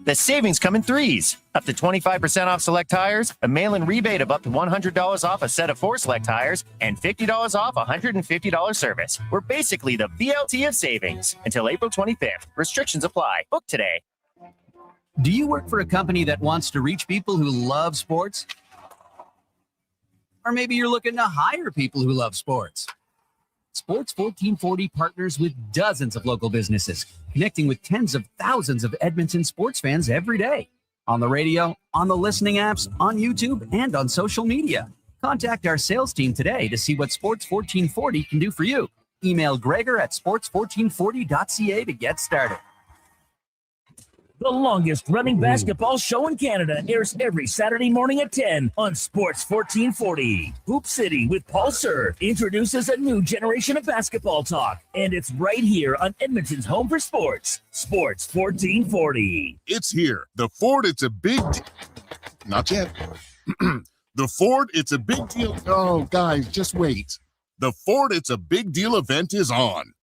The savings come in threes. Up to 25% off select tires, a mail-in rebate of up to $100 off a set of 4 select tires, and $50 off a $150 service. We're basically the BLT of savings. Until April 25th. Restrictions apply. Book today. Do you work for a company that wants to reach people who love sports? Or maybe you're looking to hire people who love sports. Sports 1440 partners with dozens of local businesses, connecting with tens of thousands of Edmonton sports fans every day. On the radio, on the listening apps, on YouTube, and on social media. Contact our sales team today to see what Sports 1440 can do for you. Email Gregor at sports1440.ca to get started. The longest running basketball show in Canada airs every Saturday morning at 10 on Sports 1440. Hoop City with Paul Sir introduces a new generation of basketball talk, and it's right here on Edmonton's home for sports, Sports 1440. It's here. The Ford, it's a big Not yet. The Ford, it's a big deal. Oh, guys, just wait. The Ford, it's a big deal event is on.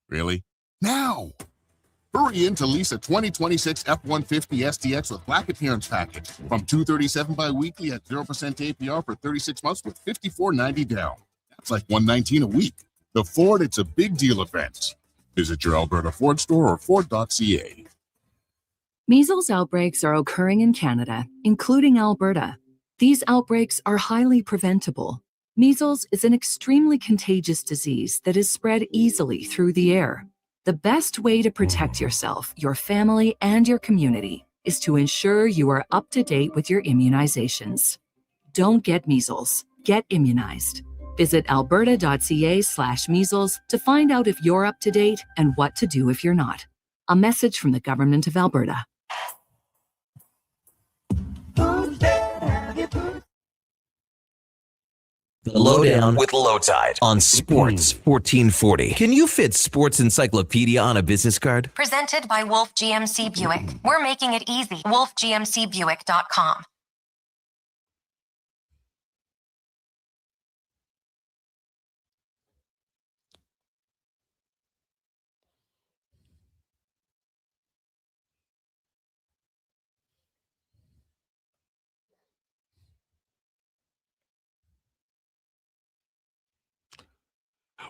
Really? Now. Hurry in to lease a 2026 F-150 STX with black appearance package from $237 bi-weekly at 0% APR for 36 months with $54.90 down. That's like $119 a week. The Ford, it's a big deal event. Visit your Alberta Ford store or Ford.ca. Measles outbreaks are occurring in Canada, including Alberta. These outbreaks are highly preventable. Measles is an extremely contagious disease that is spread easily through the air. The best way to protect yourself, your family, and your community is to ensure you are up to date with your immunizations. Don't get measles. Get immunized. Visit alberta.ca/measles to find out if you're up to date and what to do if you're not. A message from the Government of Alberta. The Lowdown with Lowetide on Sports 1440. Can you fit Sports Encyclopedia on a business card? Presented by Wolf GMC Buick. We're making it easy. WolfGMCBuick.com.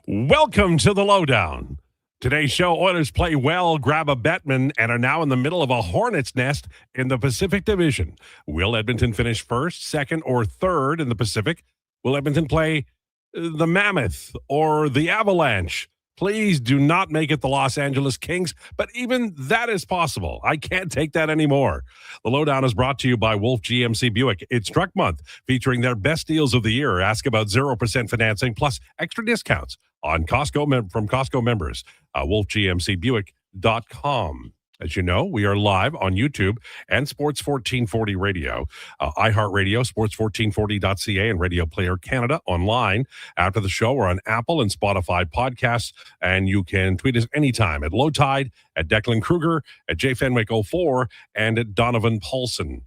Welcome to the Lowdown. Today's show, Oilers play well, grab a Bettman, and are now in the middle of a hornet's nest in the Pacific Division. Will Edmonton finish first, second, or third in the Pacific? Will Edmonton play the Mammoth or the Avalanche? Please do not make it the Los Angeles Kings, but even that is possible. I can't take that anymore. The Lowdown is brought to you by Wolf GMC Buick. It's Truck Month, featuring their best deals of the year. Ask about 0% financing plus extra discounts on Costco from Costco members. WolfGMCBuick.com. As you know, we are live on YouTube and Sports 1440 Radio, iHeartRadio, sports1440.ca, and Radio Player Canada online. After the show, we're on Apple and Spotify podcasts, and you can tweet us anytime at Lowetide, at Declan Krueger, at JFenwick04, and at Donovan Paulson.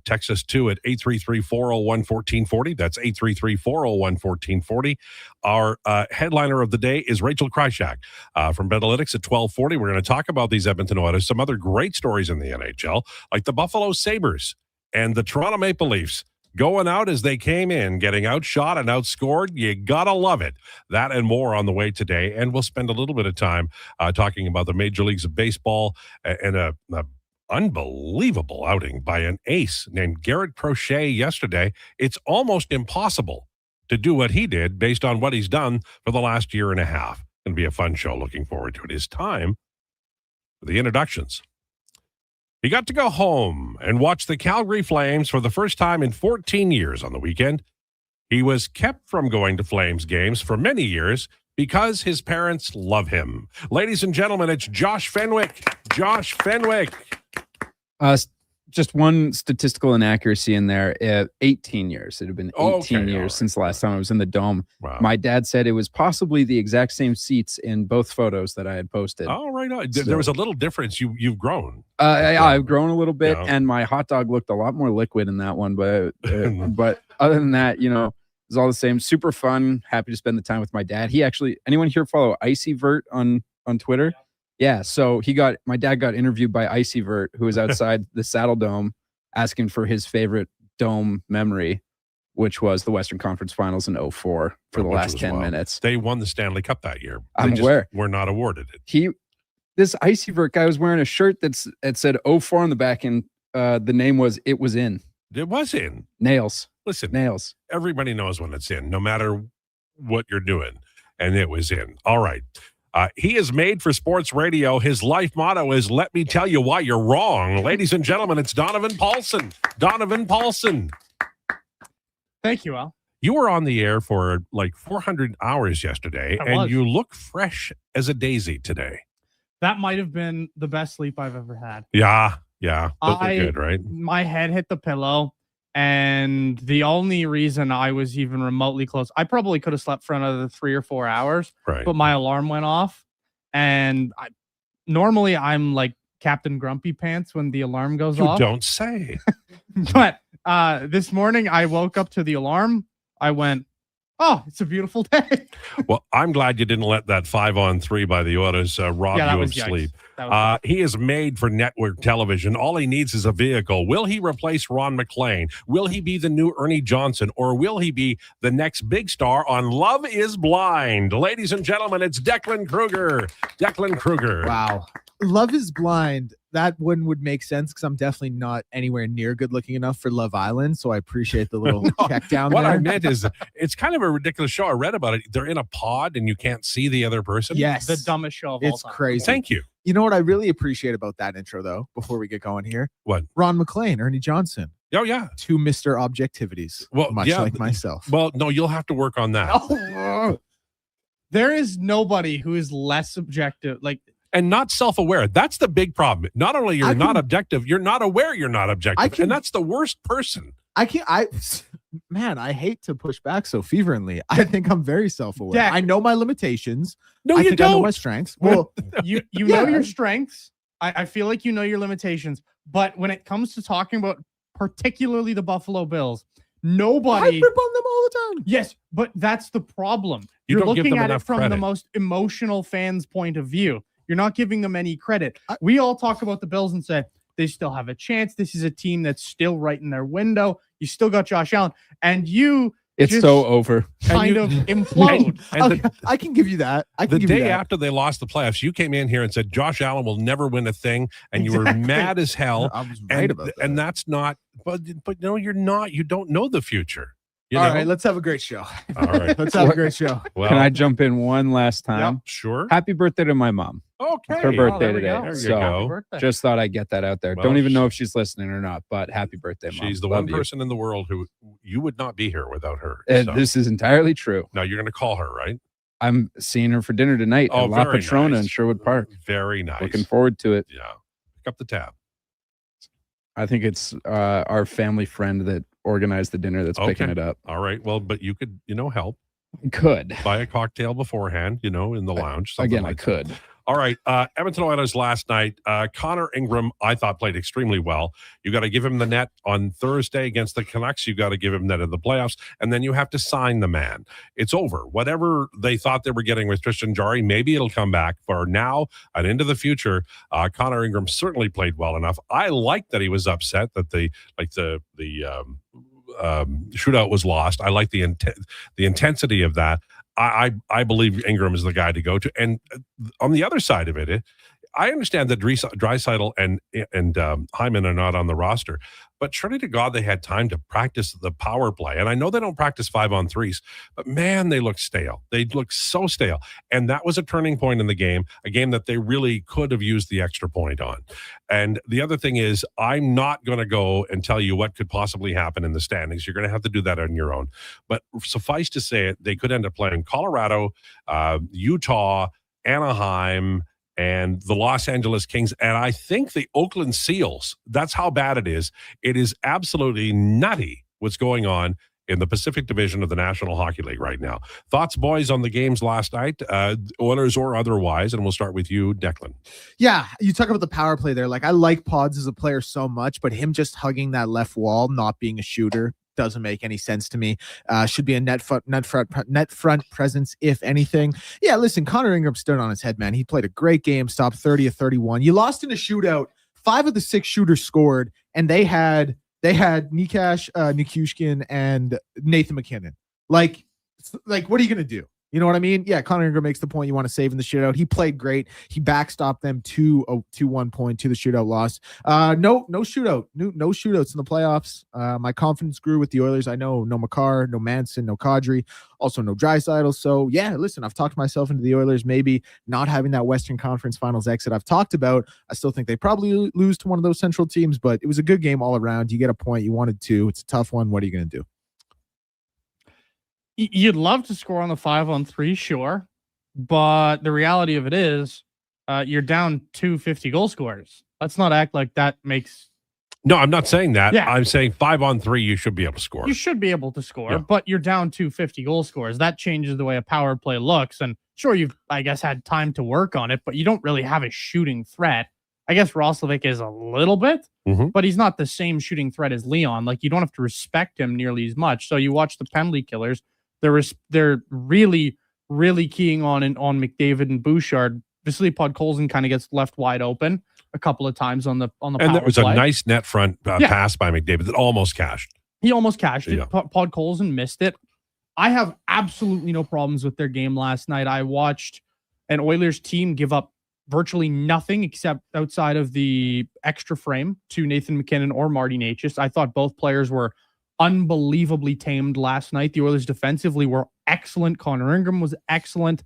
Text us too at 833-401-1440. That's 833-401-1440. Our headliner of the day is Rachel Krychak from Betalytics at 1240. We're going to talk about these Edmonton Oilers, some other great stories in the NHL, like the Buffalo Sabres and the Toronto Maple Leafs going out as they came in, getting outshot and outscored. You gotta love it. That and more on the way today. And we'll spend a little bit of time talking about the Major Leagues of Baseball and a unbelievable outing by an ace named Garrett Crochet yesterday. It's almost impossible to do what he did based on what he's done for the last year and a half. It'll be a fun show. Looking forward to it. It's time for the introductions. He got to go home and watch the Calgary Flames for the first time in 14 years on the weekend. He was kept from going to Flames games for many years because his parents love him. Ladies and gentlemen, it's Josh Fenwick. Josh Fenwick. Just one statistical inaccuracy in there. 18 years. It had been 18 years since the last time I was in the Dome. Wow. My dad said it was possibly the exact same seats in both photos that I had posted. Oh, right on. There was a little difference. You've grown. I've grown a little bit, Yeah. and my hot dog looked a lot more liquid in that one. But other than that, it was all the same. Super fun. Happy to spend the time with my dad. He actually, anyone here follow Icy Vert on Twitter? Yeah, so my dad got interviewed by Icy Vert, who was outside the Saddle Dome, asking for his favorite dome memory, which was the Western Conference Finals in 2004 for the last 10 minutes. They won the Stanley Cup that year. I'm aware. Were not awarded it. This Icy Vert guy was wearing a shirt it said 04 on the back, and the name was It Was In. It was in. Nails. Listen, Nails. Everybody knows when it's in, no matter what you're doing. And it was in. All right. He is made for sports radio. His life motto is, let me tell you why you're wrong. Ladies and gentlemen, it's Donovan Paulson. Donovan Paulson. Thank you, Al. You were on the air for like 400 hours yesterday, and you look fresh as a daisy today. That might have been the best sleep I've ever had. Yeah. Those are good, right? My head hit the pillow, and the only reason I was even remotely close, I probably could have slept for another 3 or 4 hours, right? But my alarm went off, and normally I'm like Captain Grumpy Pants when the alarm goes off. You don't say. But this morning I woke up to the alarm. I went, oh, it's a beautiful day. Well, I'm glad you didn't let that 5-on-3 by the Oilers rob you of sleep. He is made for network television. All he needs is a vehicle. Will he replace Ron McLean? Will he be the new Ernie Johnson? Or will he be the next big star on Love is Blind? Ladies and gentlemen, it's Declan Krueger. Declan Krueger. Wow. Love is Blind. That one would make sense because I'm definitely not anywhere near good looking enough for Love Island. So I appreciate the little check down what there. I meant is it's kind of a ridiculous show. I read about it. They're in a pod and you can't see the other person. Yes. The dumbest show of all It's time. crazy. Thank you. You know what I really appreciate about that intro, though, before we get going here? What? Ron McLean, Ernie Johnson. Oh, yeah. Two Mr. Objectivities. Well, much like myself. Well, no, you'll have to work on that. Oh, there is nobody who is less objective. And not self-aware. That's the big problem. Not only you're not objective, you're not aware you're not objective. And that's the worst person. I hate to push back so fervently. I think I'm very self-aware. Dak. I know my limitations. No, I you think I know don't. my strengths. Well, you know your strengths. I feel like you know your limitations. But when it comes to talking about particularly the Buffalo Bills, nobody... I rip on them all the time. Yes, but that's the problem. You You're don't give looking them at it enough from credit. the most emotional fan's point of view. You're not giving them any credit. We all talk about the Bills and say they still have a chance. This is a team that's still right in their window. You still got Josh Allen, and it's just so over. Kind of implode. I can give you that. The day after they lost the playoffs, you came in here and said Josh Allen will never win a thing, and you were mad as hell. I was right about that. And that's not. But no, you're not. You don't know the future. All right, let's have a great show. All right, let's have a great show. Well, can I jump in one last time? Yep, sure. Happy birthday to my mom. Okay. It's her birthday today. There you So go. just thought I'd get that out there. Well, Don't even know if she's listening or not, but happy birthday, Mom. She's the Love one you. person in the world who you would not be here without her. And So, this is entirely true. now you're going to call her, right? I'm seeing her for dinner tonight Oh, at La very Patrona nice. in Sherwood Park. Very nice. Looking forward to it. Yeah. Pick up the tab. I think it's our family friend that organized the dinner that's picking it up. All right. Well, but you could, help. Could. Buy a cocktail beforehand, in the lounge. something Again, like I could. that. All right. Edmonton Oilers last night. Connor Ingram, I thought, played extremely well. You got to give him the net on Thursday against the Canucks. You got to give him net in the playoffs. And then you have to sign the man. It's over. Whatever they thought they were getting with Tristan Jarry, maybe it'll come back. For now and into the future, Connor Ingram certainly played well enough. I like that he was upset that the shootout was lost. I like the intensity of that. I believe Ingram is the guy to go to. And on the other side of it, I understand that Draisaitl and Hyman are not on the roster, but surely to God they had time to practice the power play. And I know they don't practice 5-on-3s, but man, they look stale. They look so stale. And that was a turning point in the game, a game that they really could have used the extra point on. And the other thing is, I'm not going to go and tell you what could possibly happen in the standings. You're going to have to do that on your own. But suffice to say it, they could end up playing Colorado, Utah, Anaheim, and the Los Angeles Kings, and I think the Oakland Seals. That's how bad it is. It is absolutely nutty what's going on in the Pacific Division of the National Hockey League right now. Thoughts, boys, on the games last night, Oilers or otherwise, and we'll start with you, Declan. Yeah, you talk about the power play there. Like, I like Pods as a player so much, but him just hugging that left wall, not being a shooter, doesn't make any sense to me. Should be a net front presence, if anything. Yeah, listen, Connor Ingram stood on his head, man. He played a great game, stopped 30 of 31. You lost in a shootout. 5 of the 6 shooters scored, and they had Nikash, Nikushkin, and Nathan McKinnon. Like, what are you gonna do? You know what I mean? Yeah, Connor Ingram makes the point you want to save in the shootout. He played great. He backstopped them to 1 point to the shootout loss. No shootout. No shootouts in the playoffs. My confidence grew with the Oilers. I know no Makar, no Manson, no Kadri, also no Draisaitl. So yeah, listen, I've talked myself into the Oilers maybe not having that Western Conference Finals exit I've talked about. I still think they probably lose to one of those Central teams, but it was a good game all around. You get a point. You wanted to. It's a tough one. What are you going to do? You'd love to score on the 5-on-3, sure, but the reality of it is you're down 2 50 goal scorers. Let's not act like that makes... No, I'm not saying that. Yeah. I'm saying 5-on-3, you should be able to score. You should be able to score, Yeah. but you're down 2 50 goal scorers. That changes the way a power play looks, and sure, you've, I guess, had time to work on it, but you don't really have a shooting threat. I guess Roslovic is a little bit, but he's not the same shooting threat as Leon. Like, you don't have to respect him nearly as much. So you watch the penalty killers. They're really, really keying on McDavid and Bouchard. Vasily Podkolzin kind of gets left wide open a couple of times on the And power there was play. a nice net front pass by McDavid that almost cashed. He almost cashed it. Yeah. Podkolzin missed it. I have absolutely no problems with their game last night. I watched an Oilers team give up virtually nothing except outside of the extra frame to Nathan McKinnon or Marty Necas. I thought both players were unbelievably tamed last night. The Oilers defensively were excellent. Connor Ingram was excellent.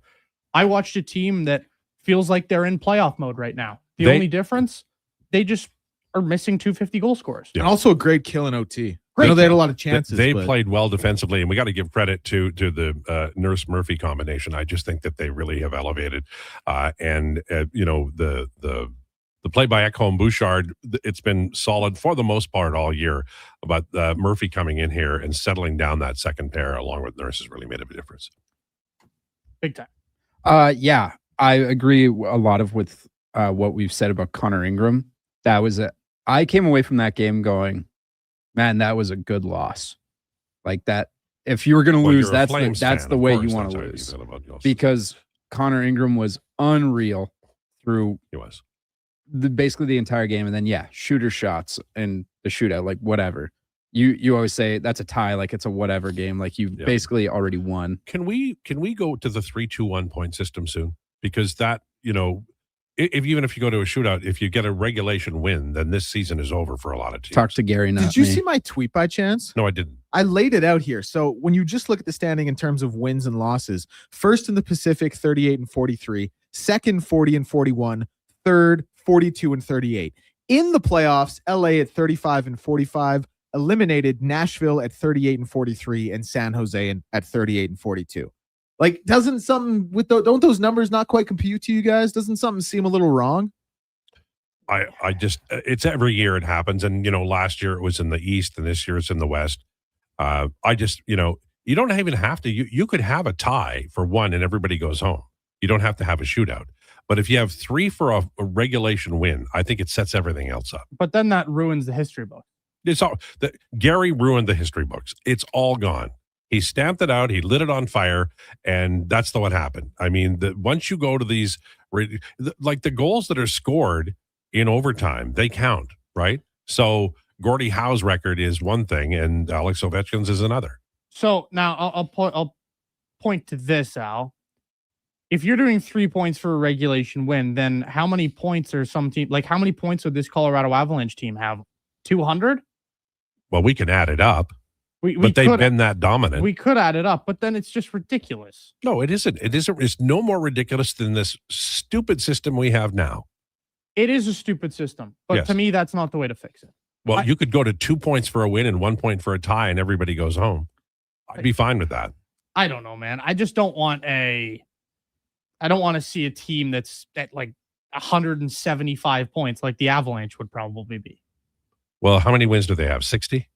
I watched a team that feels like they're in playoff mode right now. The only difference, they just are missing 2 50 goal scorers. And also a great kill in OT. I know they had a lot of chances. They played well defensively, and we got to give credit to the Nurse Murphy combination. I just think that they really have elevated. The play by Ekholm Bouchard, it's been solid for the most part all year. But Murphy coming in here and settling down that second pair along with Nurse has really made a difference. Big time. Yeah, I agree a lot with what we've said about Connor Ingram. I came away from that game going, man, that was a good loss. Like that, if you were going to lose, that's the way you want to lose. Because Connor Ingram was unreal through. He was. Basically the entire game, and then shooter shots and the shootout, like whatever. You always say that's a tie, like it's a whatever game, like you basically already won. Can we go to the 3-2-1 point system soon? Because that, even if you go to a shootout, if you get a regulation win, then this season is over for a lot of teams. Talk to Gary. Did you see my tweet by chance? No, I didn't. I laid it out here. So when you just look at the standing in terms of wins and losses, first in the Pacific, 38 and 43, second, 40 and 41, third, 42 and 38. In the playoffs, LA at 35 and 45, eliminated Nashville at 38 and 43, and San Jose at 38 and 42. Like, doesn't something don't those numbers not quite compute to you guys? Doesn't something seem a little wrong? I just, it's every year it happens. And, last year it was in the East and this year it's in the West. You don't even have to, you could have a tie for one and everybody goes home. You don't have to have a shootout. But if you have 3 for a regulation win, I think it sets everything else up. But then that ruins the history book. Gary ruined the history books. It's all gone. He stamped it out. He lit it on fire, and that's what happened. I mean, once you go to these, like the goals that are scored in overtime, they count, right? So Gordie Howe's record is one thing, and Alex Ovechkin's is another. So now I'll point to this, Al. If you're doing 3 points for a regulation win, then how many points are some team, like how many points would this Colorado Avalanche team have? 200? Well, we can add it up, but they've been that dominant. We could add it up, but then it's just ridiculous. No, it isn't. It isn't. It's no more ridiculous than this stupid system we have now. It is a stupid system, but to me, that's not the way to fix it. Well, you could go to 2 points for a win and 1 point for a tie, and everybody goes home. I'd be fine with that. I don't know, man. I just don't want to see a team that's at like 175 points like the Avalanche would probably be. Well, how many wins do they have? 60?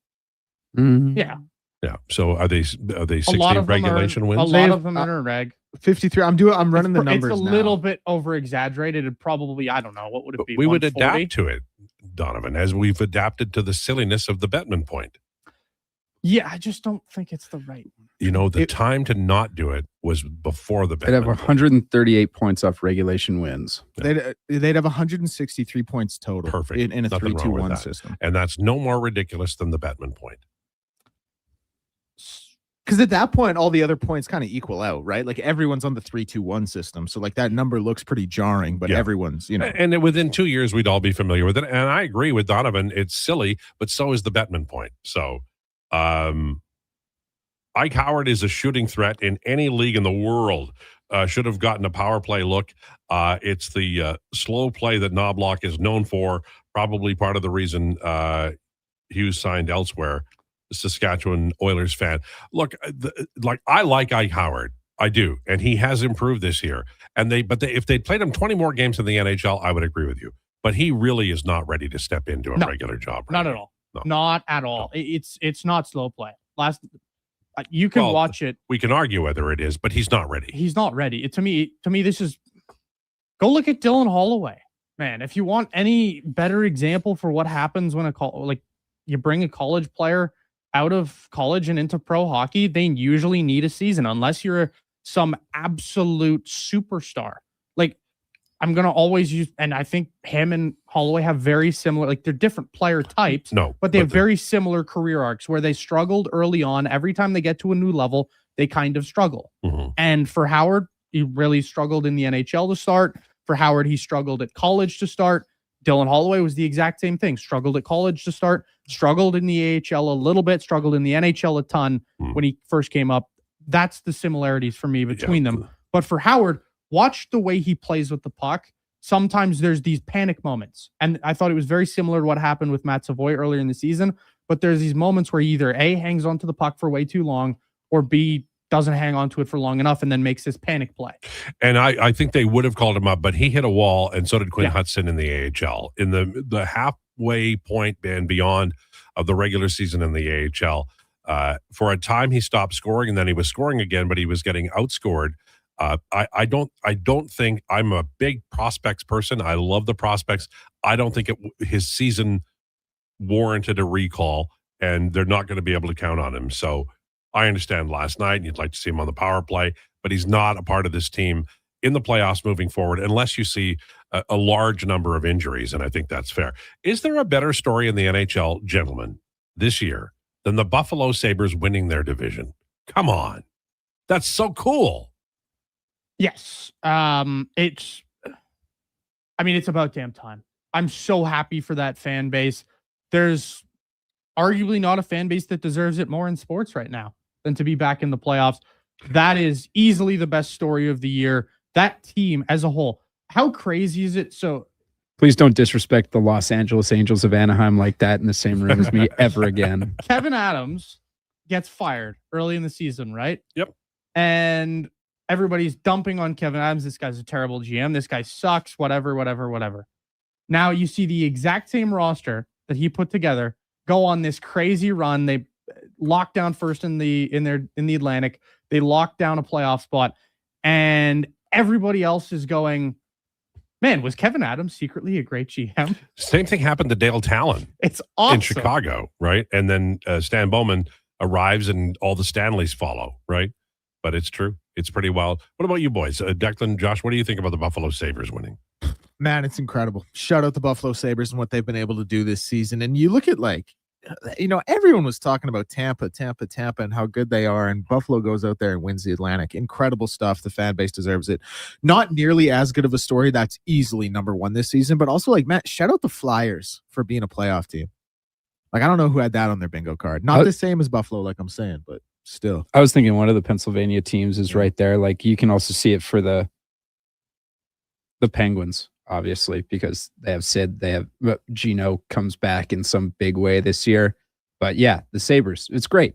Mm-hmm. Yeah. Yeah. So are they 60 regulation wins? A lot of them are reg. 53. I'm running the numbers. It's a little bit over exaggerated. It probably, I don't know, what would it be? We would adapt to it, Donovan, as we've adapted to the silliness of the Bettman point. Yeah, I just don't think it's the right one. You know, the time to not do it was before the They'd have 138 points off regulation wins. They'd have 163 points total. Perfect. In a Nothing wrong with 3-2-1 that. system. And that's no more ridiculous than the Bettman point. Because at that point, all the other points kind of equal out, right? Like everyone's on the 3-2-1 system. So like that number looks pretty jarring, but everyone's, you know. And within 2 years, we'd all be familiar with it. And I agree with Donovan. It's silly, but so is the Bettman point. So Ike Howard is a shooting threat in any league in the world. Should have gotten a power play look. It's the slow play that Knobloch is known for. Probably part of the reason Hughes signed elsewhere. Saskatchewan Oilers fan. Look, I like Ike Howard. I do. And he has improved this year. If they'd played him 20 more games in the NHL, I would agree with you. But he really is not ready to step into a regular job. Not at all. No. Not at all. No. It's not slow play. You can watch it. We can argue whether it is, but he's not ready. He's not ready. To me, this is. Go look at Dylan Holloway, man. If you want any better example for what happens when you bring a college player out of college and into pro hockey, they usually need a season unless you're some absolute superstar. Like I'm going to always use, and I think him and Holloway have very similar, like they're different player types, but they have very similar career arcs where they struggled early on. Every time they get to a new level, they kind of struggle. Mm-hmm. And for Howard, he really struggled in the NHL to start. For Howard, he struggled at college to start. Dylan Holloway was the exact same thing. Struggled at college to start, struggled in the AHL a little bit, struggled in the NHL a ton when he first came up. That's the similarities for me between them. But for Howard, watch the way he plays with the puck. Sometimes there's these panic moments. And I thought it was very similar to what happened with Matt Savoy earlier in the season. But there's these moments where he either A, hangs onto the puck for way too long, or B, doesn't hang on to it for long enough and then makes this panic play. And I think they would have called him up, but he hit a wall, and so did Quinn Hudson in the AHL. In the halfway point and beyond of the regular season in the AHL, for a time he stopped scoring, and then he was scoring again, but he was getting outscored. I don't think I'm a big prospects person. I love the prospects. I don't think his season warranted a recall, and they're not going to be able to count on him. So I understand last night, and you'd like to see him on the power play, but he's not a part of this team in the playoffs moving forward unless you see a large number of injuries, and I think that's fair. Is there a better story in the NHL, gentlemen, this year than the Buffalo Sabres winning their division? Come on. That's so cool. Yes. It's about damn time. I'm so happy for that fan base. There's arguably not a fan base that deserves it more in sports right now than to be back in the playoffs. That is easily the best story of the year. That team as a whole, how crazy is it? So please don't disrespect the Los Angeles Angels of Anaheim like that in the same room as me ever again. Kevin Adams gets fired early in the season, right? Yep. And everybody's dumping on Kevin Adams. This guy's a terrible GM. This guy sucks, whatever. Now you see the exact same roster that he put together go on this crazy run. They locked down first in the Atlantic. They locked down a playoff spot, and everybody else is going, man, was Kevin Adams secretly a great GM? Same thing happened to Dale Talon. It's awesome. In Chicago, right? And then Stan Bowman arrives and all the Stanleys follow, right? But it's true. It's pretty wild. What about you boys? Declan, Josh, what do you think about the Buffalo Sabres winning? Man, it's incredible. Shout out the Buffalo Sabres and what they've been able to do this season. And you look at everyone was talking about Tampa, and how good they are. And Buffalo goes out there and wins the Atlantic. Incredible stuff. The fan base deserves it. Not nearly as good of a story. That's easily number one this season. But also, Matt, shout out the Flyers for being a playoff team. I don't know who had that on their bingo card. Not the same as Buffalo, like I'm saying, but still. I was thinking one of the Pennsylvania teams is right there. You can also see it for the Penguins, obviously, because they have Sid, Gino comes back in some big way this year. But yeah, the Sabres, it's great.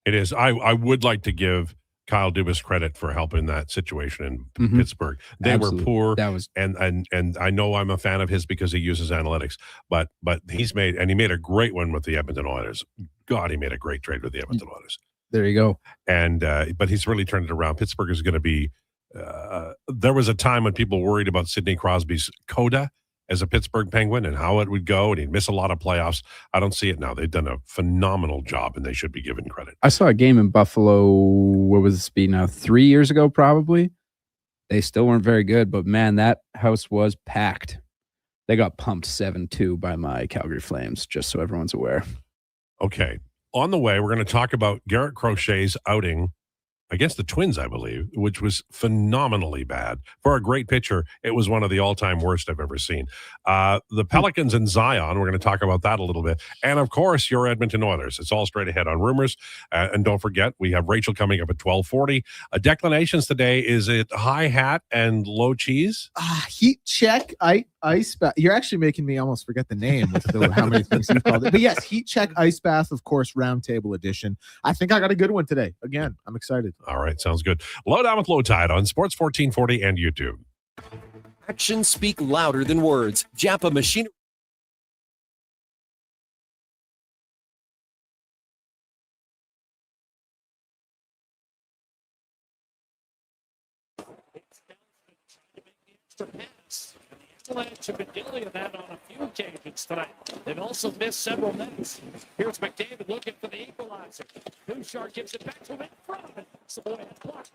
It is. I would like to give Kyle Dubas credit for helping that situation in Pittsburgh. They were poor. That was and I know I'm a fan of his because he uses analytics, but he made a great one with the Edmonton Oilers. God, he made a great trade with the Edmonton Oilers. There you go. And but he's really turned it around. Pittsburgh is going to be. There was a time when people worried about Sidney Crosby's coda as a Pittsburgh Penguin and how it would go, and he'd miss a lot of playoffs. I don't see it now. They've done a phenomenal job, and they should be given credit. I saw a game in Buffalo, what was this be now, 3 years ago probably. They still weren't very good, but man, that house was packed. They got pumped 7-2 by my Calgary Flames, just so everyone's aware. Okay. On the way, we're going to talk about Garrett Crochet's outing against the Twins, I believe, which was phenomenally bad. For a great pitcher, it was one of the all-time worst I've ever seen. The Pelicans and Zion, we're going to talk about that a little bit. And, of course, your Edmonton Oilers. It's all straight ahead on Rumors. And don't forget, we have Rachel coming up at 12:40. Declanations today, is it high hat and low cheese? Heat check, ice bath. You're actually making me almost forget the name with how many things you've called it. But yes, heat check, ice bath, of course, Roundtable edition. I think I got a good one today. Again, I'm excited. All right, sounds good. Lowdown with Lowetide on Sports 1440 and YouTube. Actions speak louder than words. Japa Machinery. Avalanche have been dealing with that on a few occasions tonight. They've also missed several nets. Here's McDavid looking for the equalizer. Bouchard gives it back to him in front. Savoy has blocked.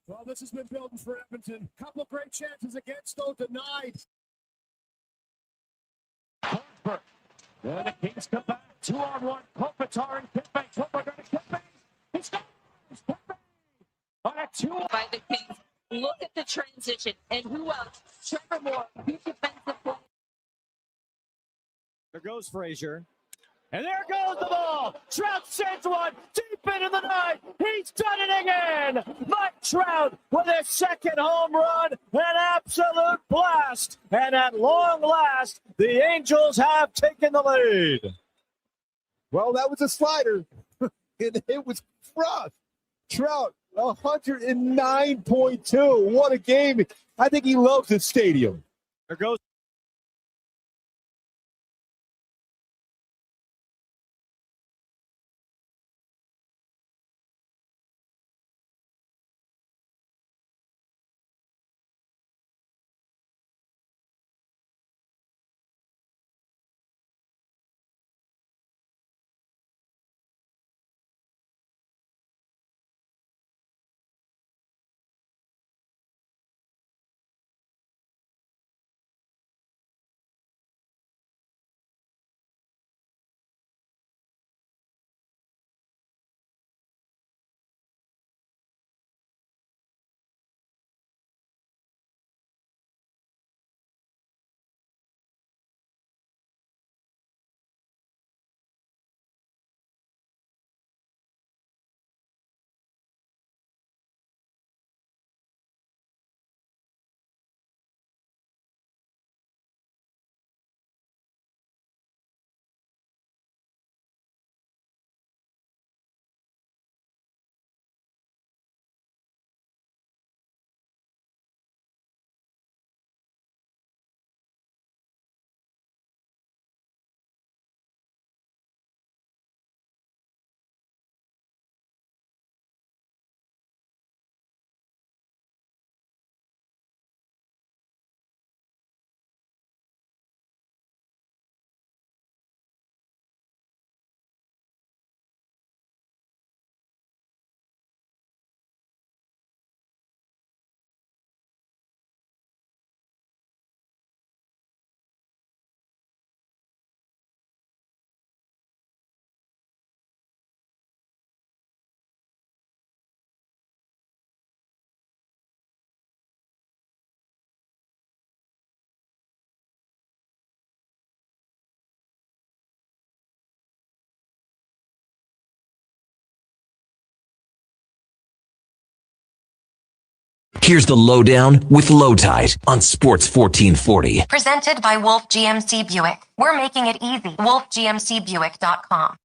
Well, this has been building for Edmonton. Couple great chances against, though denied. Forsberg. Then the Kings come back. 2-on-1. Kopitar and Kempe. Kopitar going to Kempe. He scores! Kempe on a 2 by the Kings. Look at the transition. And who else? Trevor Moore. He's defensive player. There goes Frazier. And there goes the ball. Trout sends one deep into the night. He's done it again. Mike Trout with his second home run. An absolute blast. And at long last, the Angels have taken the lead. Well, that was a slider. It was rough. Trout, 109.2. What a game. I think he loves this stadium. There goes. Here's the Lowdown with Lowetide on Sports 1440. Presented by Wolf GMC Buick. We're making it easy. WolfGMCBuick.com.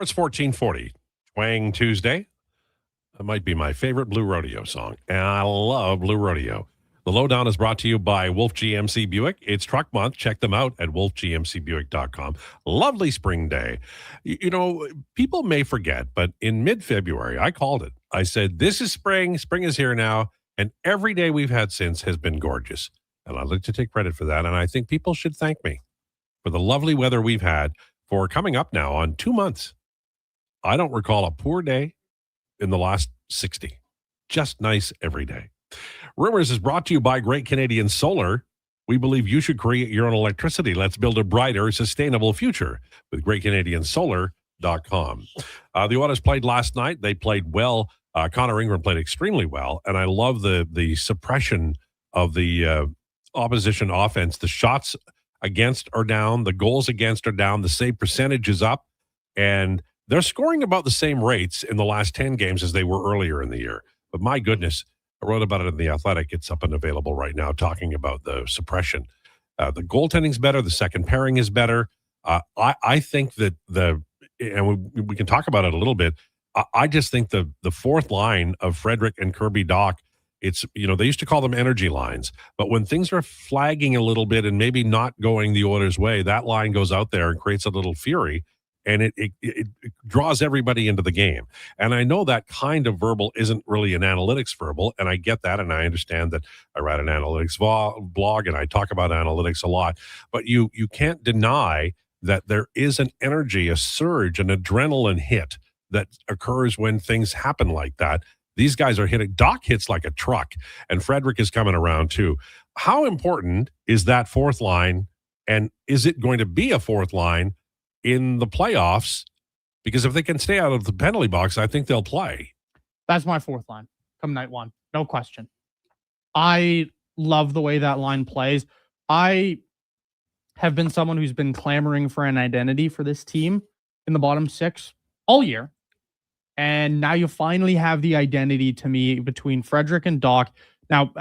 It's 1440. Twang Tuesday. That might be my favorite Blue Rodeo song. And I love Blue Rodeo. The Lowdown is brought to you by Wolf GMC Buick. It's truck month. Check them out at wolfgmcbuick.com. Lovely spring day. You know, people may forget, but in mid-February, I called it. I said, this is spring. Spring is here now. And every day we've had since has been gorgeous. And I'd like to take credit for that. And I think people should thank me for the lovely weather we've had for coming up now on 2 months. I don't recall a poor day in the last 60. Just nice every day. Rumors is brought to you by Great Canadian Solar. We believe you should create your own electricity. Let's build a brighter, sustainable future with GreatCanadianSolar.com. The Oilers played last night. They played well. Connor Ingram played extremely well, and I love the suppression of the opposition offense. The shots against are down. The goals against are down. The save percentage is up, and they're scoring about the same rates in the last 10 games as they were earlier in the year. But my goodness, I wrote about it in The Athletic. It's up and available right now, talking about the suppression. The goaltending's better. The second pairing is better. I think that and we can talk about it a little bit. I just think the fourth line of Frederick and Kirby Dach, it's, you know, they used to call them energy lines, but when things are flagging a little bit and maybe not going the Oilers' way, that line goes out there and creates a little fury. And it draws everybody into the game. And I know that kind of verbal isn't really an analytics verbal, and I get that, and I understand that I write an analytics blog, and I talk about analytics a lot. But you can't deny that there is an energy, a surge, an adrenaline hit that occurs when things happen like that. These guys are hitting. Dach hits like a truck, and Frederick is coming around too. How important is that fourth line, and is it going to be a fourth line in the playoffs? Because if they can stay out of the penalty box, I think they'll play. That's my fourth line come night one. No question. I love the way that line plays. I have been someone who's been clamoring for an identity for this team in the bottom six all year. And now you finally have the identity to me between Frederick and Dach. Now,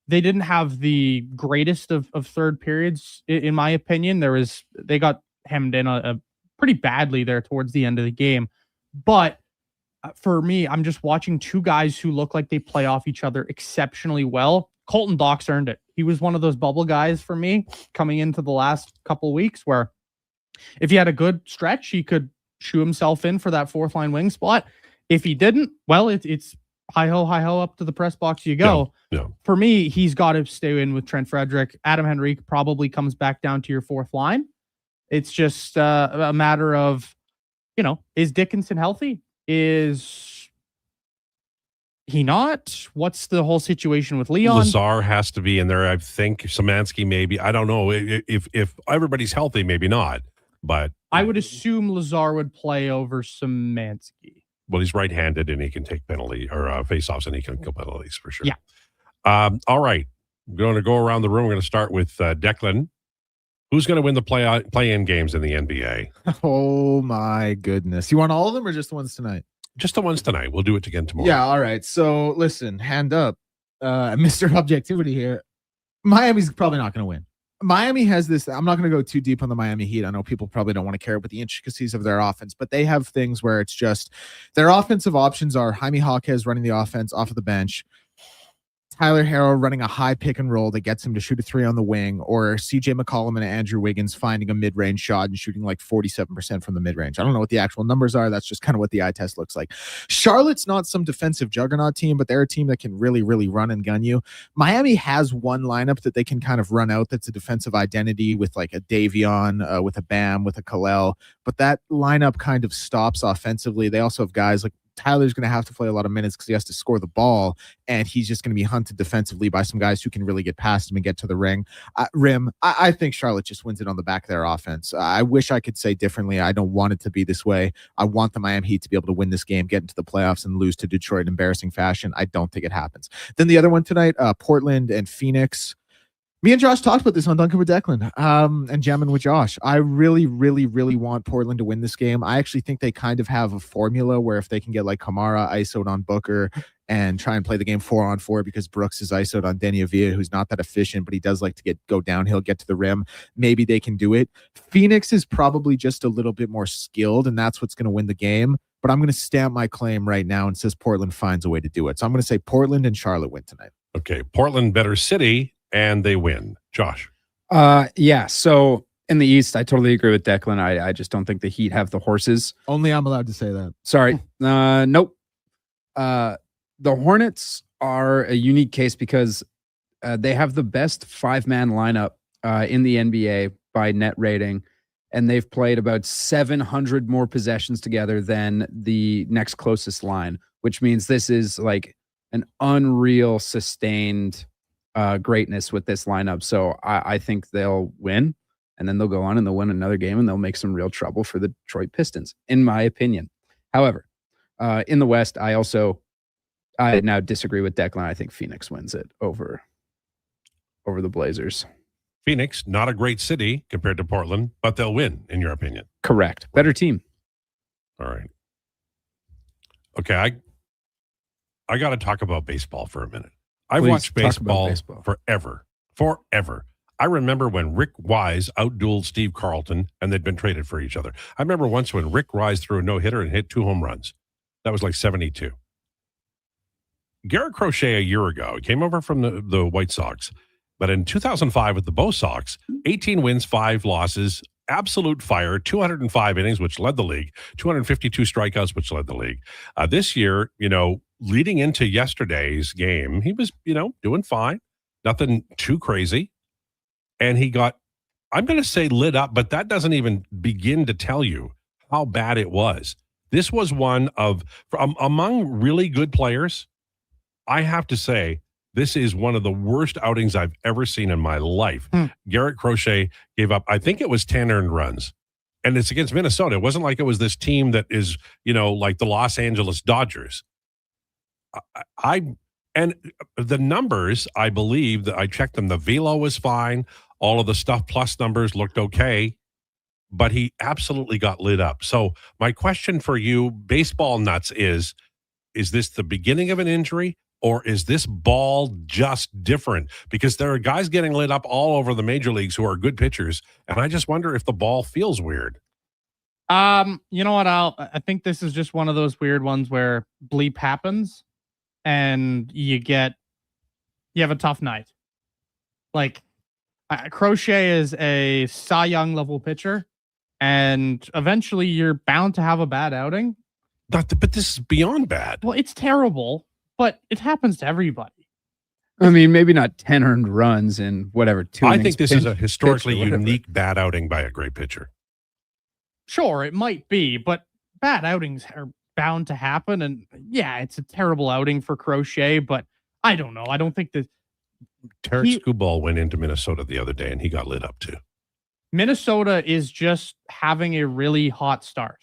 they didn't have the greatest of third periods, in my opinion. They got hemmed in a pretty badly there towards the end of the game. But for me, I'm just watching two guys who look like they play off each other exceptionally well. Colton Dach's earned it. He was one of those bubble guys for me coming into the last couple weeks where if he had a good stretch, he could shoe himself in for that fourth line wing spot. If he didn't, well, it's hi-ho up to the press box you go. Yeah. For me, he's got to stay in with Trent Frederick. Adam Henrique probably comes back down to your fourth line. It's just a matter of, is Dickinson healthy? Is he not? What's the whole situation with Leon? Lazar has to be in there. I think Szymanski maybe. I don't know. If everybody's healthy, maybe not. But I would assume Lazar would play over Szymanski. Well, he's right-handed and he can take penalty or face-offs and he can kill penalties for sure. Yeah. All right. We're going to go around the room. We're going to start with Declan. Who's going to win the play-in games in the NBA? Oh, my goodness. You want all of them or just the ones tonight? Just the ones tonight. We'll do it again tomorrow. Yeah, all right. So, listen, hand up. Mr. Objectivity here. Miami's probably not going to win. Miami has this. I'm not going to go too deep on the Miami Heat. I know people probably don't want to care about the intricacies of their offense, but they have things where it's just their offensive options are Jaime Jaquez running the offense off of the bench, Tyler Harrow running a high pick and roll that gets him to shoot a three on the wing, or CJ McCollum and Andrew Wiggins finding a mid-range shot and shooting like 47% from the mid-range. I don't know what the actual numbers are. That's just kind of what the eye test looks like. Charlotte's not some defensive juggernaut team, but they're a team that can really, really run and gun you. Miami has one lineup that they can kind of run out that's a defensive identity with like a Davion, with a Bam, with a Kalel, but that lineup kind of stops offensively. They also have guys like Tyler's going to have to play a lot of minutes because he has to score the ball, and he's just going to be hunted defensively by some guys who can really get past him and get to the rim. I think Charlotte just wins it on the back of their offense. I wish I could say differently. I don't want it to be this way. I want the Miami Heat to be able to win this game, get into the playoffs, and lose to Detroit in embarrassing fashion. I don't think it happens. Then the other one tonight, Portland and Phoenix. Me and Josh talked about this on Duncan with Declan and jamming with Josh. I really, really, really want Portland to win this game. I actually think they kind of have a formula where if they can get like Kamara ISO'd on Booker and try and play the game 4-on-4 because Brooks is ISO'd on Denny Avila, who's not that efficient, but he does like to go downhill, get to the rim. Maybe they can do it. Phoenix is probably just a little bit more skilled, and that's what's going to win the game. But I'm going to stamp my claim right now and says Portland finds a way to do it. So I'm going to say Portland and Charlotte win tonight. Okay, Portland better city, and they win. Josh. Yeah. So in the East, I totally agree with Declan. I just don't think the Heat have the horses. Only I'm allowed to say that. Sorry. Nope. The Hornets are a unique case because they have the best 5-man lineup in the NBA by net rating, and they've played about 700 more possessions together than the next closest line, which means this is like an unreal sustained greatness with this lineup. So I think they'll win, and then they'll go on and they'll win another game, and they'll make some real trouble for the Detroit Pistons, in my opinion. However, in the West, I now disagree with Declan. I think Phoenix wins it over the Blazers. Phoenix, not a great city compared to Portland, but they'll win, in your opinion. Correct. Better team. All right. Okay, I got to talk about baseball for a minute. I've watched baseball forever. I remember when Rick Wise outdueled Steve Carlton, and they'd been traded for each other. I remember once when Rick Wise threw a no-hitter and hit 2 home runs. That was like 72. Garrett Crochet a year ago, he came over from the White Sox, but in 2005 with the Bo Sox, 18 wins, 5 losses, absolute fire, 205 innings, which led the league, 252 strikeouts, which led the league. This year, leading into yesterday's game, he was, doing fine, nothing too crazy. And he got, I'm going to say lit up, but that doesn't even begin to tell you how bad it was. This was one of, among really good players, I have to say, this is one of the worst outings I've ever seen in my life. Garrett Crochet gave up, I think it was 10 earned runs. And it's against Minnesota. It wasn't like it was this team that is, like the Los Angeles Dodgers. And the numbers, I believe that I checked them. The velo was fine. All of the stuff plus numbers looked okay, but he absolutely got lit up. So my question for you, baseball nuts, is this the beginning of an injury, or is this ball just different? Because there are guys getting lit up all over the major leagues who are good pitchers, and I just wonder if the ball feels weird. You know what, I think this is just one of those weird ones where bleep happens and you have a tough night. Like, Crochet is a Cy Young level pitcher, and eventually you're bound to have a bad outing. But this is beyond bad. Well, it's terrible, but it happens to everybody. I mean, maybe not 10 earned runs in whatever 2 innings. I think this is a historically unique bad outing by a great pitcher. Sure, it might be, but bad outings are bound to happen. And yeah, it's a terrible outing for Crochet, but I don't know. I don't think that Tarek Skubal went into Minnesota the other day and he got lit up too. Minnesota is just having a really hot start.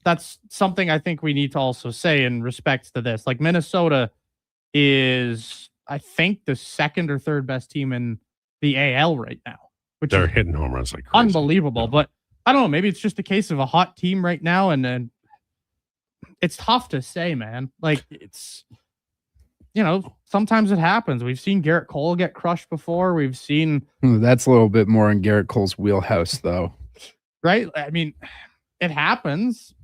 That's something I think we need to also say in respect to this. Like, Minnesota is, I think, the second or third best team in the AL right now, which they're hitting home runs like crazy. Unbelievable. Yeah. But I don't know, maybe it's just a case of a hot team right now, and then it's tough to say, man. Like, it's, sometimes it happens. We've seen Garrett Cole get crushed before. We've seen that's a little bit more in Garrett Cole's wheelhouse, though. Right? I mean, it happens.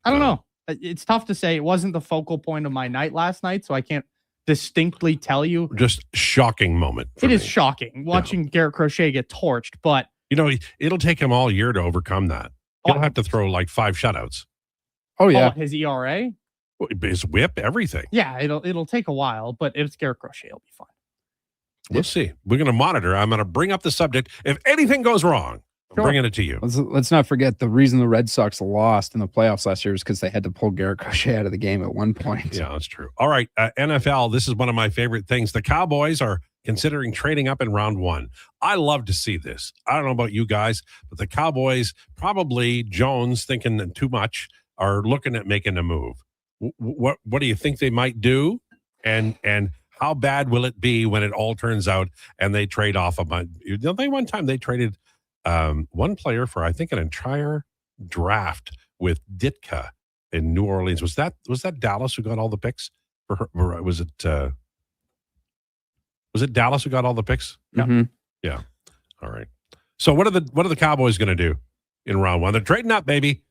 I don't know. It's tough to say. It wasn't the focal point of my night last night, so I can't distinctly tell you. Just shocking moment. It is shocking watching Garrett Crochet get torched, but it'll take him all year to overcome that. He'll have to throw like 5 shutouts. Oh yeah, his ERA, his whip, everything. Yeah, it'll take a while, but if it's Garrett Crochet, it'll be fine. We'll see. We're going to monitor. I'm going to bring up the subject. If anything goes wrong, I'm bringing it to you. Let's not forget the reason the Red Sox lost in the playoffs last year is because they had to pull Garrett Crochet out of the game at one point. Yeah, that's true. All right, NFL, this is one of my favorite things. The Cowboys are considering trading up in round 1. I love to see this. I don't know about you guys, but the Cowboys, probably Jones thinking too much, are looking at making a move. What do you think they might do? And how bad will it be when it all turns out and they trade off a bunch? One time they traded one player for, I think, an entire draft with Ditka in New Orleans. Was that Dallas who got all the picks for her? Or was it Dallas who got all the picks? Yeah. All right. So what are the Cowboys going to do in round one? They're trading up, baby.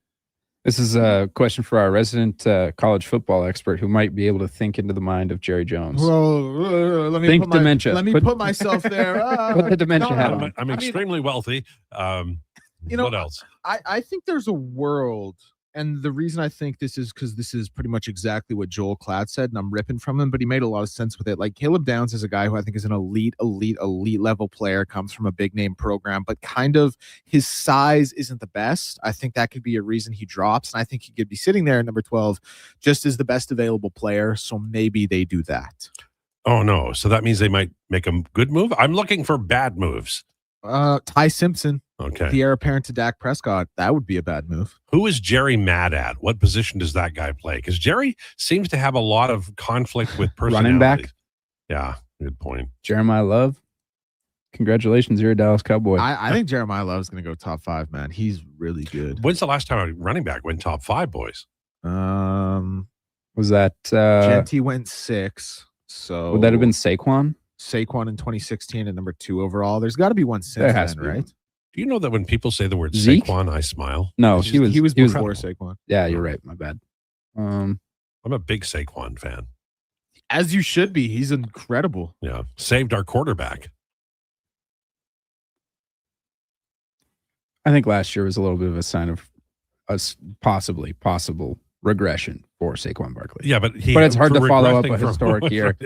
This is a question for our resident college football expert who might be able to think into the mind of Jerry Jones. Let me Think put dementia. Let me put myself there. Put the dementia hat on. I'm extremely wealthy. What else? I think there's a world, and the reason I think this is because this is pretty much exactly what Joel Klatt said, and I'm ripping from him, but he made a lot of sense with it. Like, Caleb Downs is a guy who I think is an elite level player, comes from a big name program, but kind of his size isn't the best. I think that could be a reason he drops, and I think he could be sitting there at number 12 just as the best available player, so maybe they do that. Oh, no. So that means they might make a good move? I'm looking for bad moves. Ty Simpson. Okay. The heir apparent to Dak Prescott. That would be a bad move. Who is Jerry mad at? What position does that guy play? Because Jerry seems to have a lot of conflict with personality. Running back? Yeah, good point. Jeremiah Love. Congratulations, you're a Dallas Cowboy. I think Jeremiah Love is going to go top 5, man. He's really good. When's the last time a running back went top 5, boys? Was that Genty went 6. So would that have been Saquon? Saquon in 2016 at number 2 overall. There's got to be one since then, right? Do you know that when people say the word Zeke? Saquon, I smile? No, he was before Saquon. Yeah, you're right. My bad. I'm a big Saquon fan. As you should be. He's incredible. Yeah. Saved our quarterback. I think last year was a little bit of a sign of us possible regression for Saquon Barkley. Yeah, but it's hard to follow up a historic year.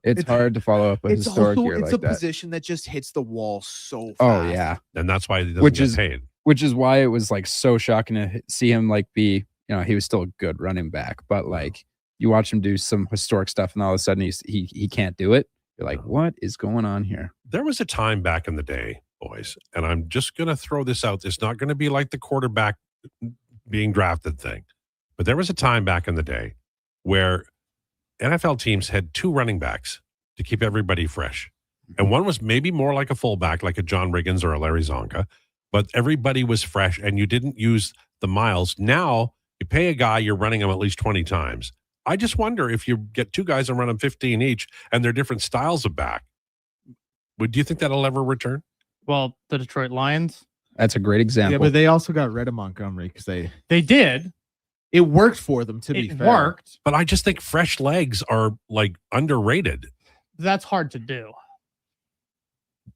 It's hard to follow up a historic year like that. It's a position that just hits the wall so fast. Oh yeah, and that's why he doesn't get paid. Which is why it was like so shocking to see him like be, he was still a good running back, but like you watch him do some historic stuff, and all of a sudden he can't do it. You're like, what is going on here? There was a time back in the day, boys, and I'm just going to throw this out. It's not going to be like the quarterback being drafted thing. But there was a time back in the day where NFL teams had 2 running backs to keep everybody fresh. And one was maybe more like a fullback, like a John Riggins or a Larry Zonka, but everybody was fresh and you didn't use the miles. Now you pay a guy, you're running him at least 20 times. I just wonder if you get 2 guys and run them 15 each and they're different styles of back. Do you think that'll ever return? Well, the Detroit Lions. That's a great example. Yeah, but they also got rid of Montgomery because they did. It worked for them, to be fair. It worked. But I just think fresh legs are like underrated. That's hard to do.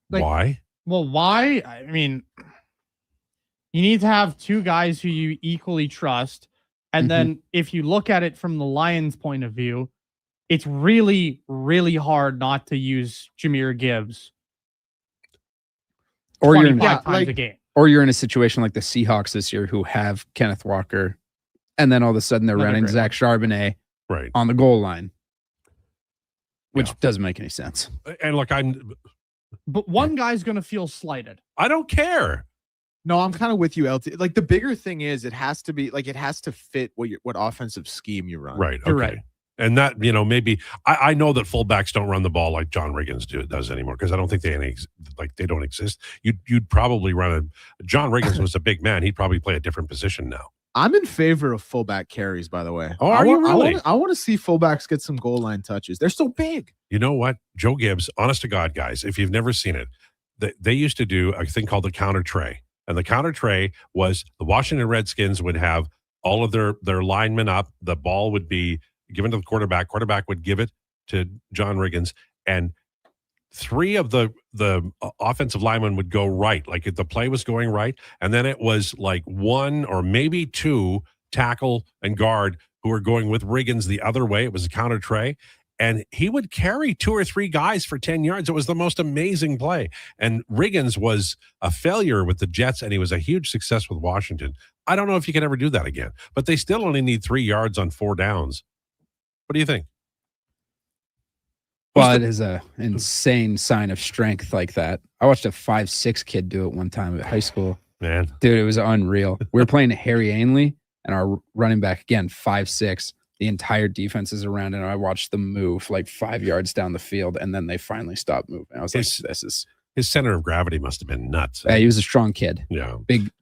Why? Well, why? I mean, you need to have 2 guys who you equally trust. And then if you look at it from the Lions' point of view, it's really, really hard not to use Jahmyr Gibbs. Or you're times a game. Or you're in a situation like the Seahawks this year who have Kenneth Walker, and then all of a sudden they're running Zach Charbonnet on the goal line, which doesn't make any sense. And look, but one guy's going to feel slighted. I don't care. No, I'm kind of with you, LT. Like, the bigger thing is it has to be like, it has to fit what offensive scheme you run. Right. You're okay. right. And that, maybe I know that fullbacks don't run the ball like John Riggins does anymore, because I don't think they don't exist. You'd probably run John Riggins was a big man. He'd probably play a different position now. I'm in favor of fullback carries, by the way. Oh, are you really? I want to see fullbacks get some goal line touches. They're so big. You know what? Joe Gibbs, honest to God, guys, if you've never seen it, they used to do a thing called the counter tray. And the counter tray was the Washington Redskins would have all of their linemen up. The ball would be given to the quarterback. Quarterback would give it to John Riggins. And 3 of the offensive linemen would go right, like if the play was going right. And then it was like 1 or maybe 2 tackle and guard who were going with Riggins the other way. It was a counter tray. And he would carry 2 or 3 guys for 10 yards. It was the most amazing play. And Riggins was a failure with the Jets, and he was a huge success with Washington. I don't know if you can ever do that again. But they still only need 3 yards on 4 downs. What do you think? Well, it is a insane sign of strength like that. I watched a 5'6" kid do it one time at high school. Man. Dude, it was unreal. We were playing Harry Ainley, and our running back, again, 5'6". the entire defense is around, and I watched them move like 5 yards down the field, and then they finally stopped moving. I was like, this is... His center of gravity must have been nuts. He was a strong kid. Yeah.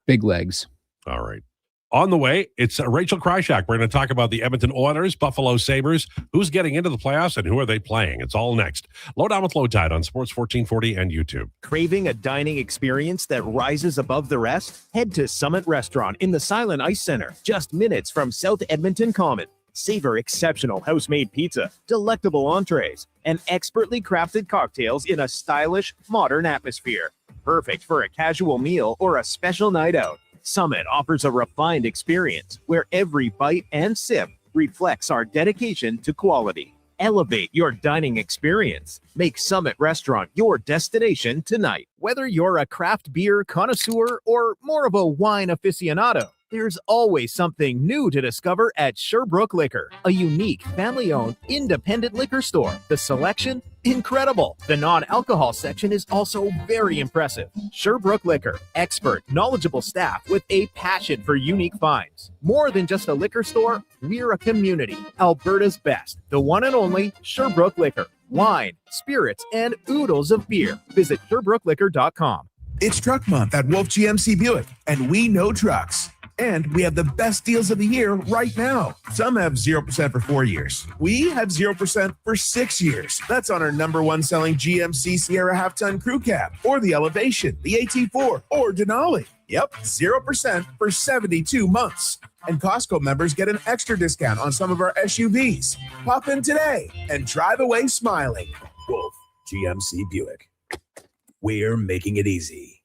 Big legs. All right. On the way, it's Rachel Krychak. We're going to talk about the Edmonton Oilers, Buffalo Sabres, who's getting into the playoffs, and who are they playing. It's all next. Lowdown with Lowetide on Sports 1440 and YouTube. Craving a dining experience that rises above the rest? Head to Summit Restaurant in the Silent Ice Center, just minutes from South Edmonton Common. Savor exceptional house-made pizza, delectable entrees, and expertly crafted cocktails in a stylish, modern atmosphere. Perfect for a casual meal or a special night out. Summit offers a refined experience where every bite and sip reflects our dedication to quality. Elevate your dining experience. Make Summit Restaurant your destination tonight. Whether you're a craft beer connoisseur or more of a wine aficionado, there's always something new to discover at Sherbrooke Liquor, a unique, family-owned, independent liquor store. The selection? Incredible. The non-alcohol section is also very impressive. Sherbrooke Liquor, expert, knowledgeable staff with a passion for unique finds. More than just a liquor store, we're a community. Alberta's best, the one and only Sherbrooke Liquor. Wine, spirits, and oodles of beer. Visit SherbrookeLiquor.com. It's Truck Month at Wolf GMC Buick, and we know trucks. And we have the best deals of the year right now. Some have 0% for 4 years. We have 0% for 6 years. That's on our #1 selling GMC Sierra half-ton crew cab, or the Elevation, the AT4, or Denali. Yep, 0% for 72 months. And Costco members get an extra discount on some of our SUVs. Pop in today and drive away smiling. Wolf GMC Buick. We're making it easy.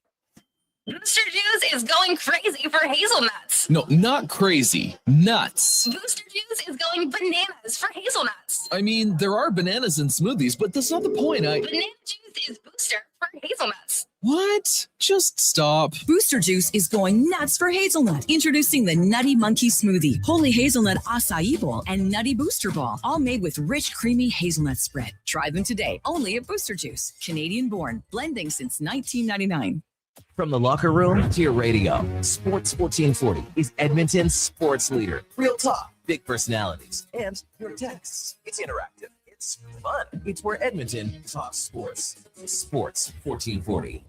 Booster Juice is going crazy for hazelnuts. No, not crazy. Nuts. Booster Juice is going bananas for hazelnuts. I mean, there are bananas in smoothies, but that's not the point. Banana juice is booster for hazelnuts. What? Just stop. Booster Juice is going nuts for hazelnut. Introducing the Nutty Monkey Smoothie, Holy Hazelnut Acai Bowl, and Nutty Booster Ball, all made with rich, creamy hazelnut spread. Try them today, only at Booster Juice. Canadian born, blending since 1999. From the locker room to your radio, Sports 1440 is Edmonton's sports leader. Real talk, big personalities, and your texts. It's interactive. It's fun. It's where Edmonton talks sports. Sports 1440.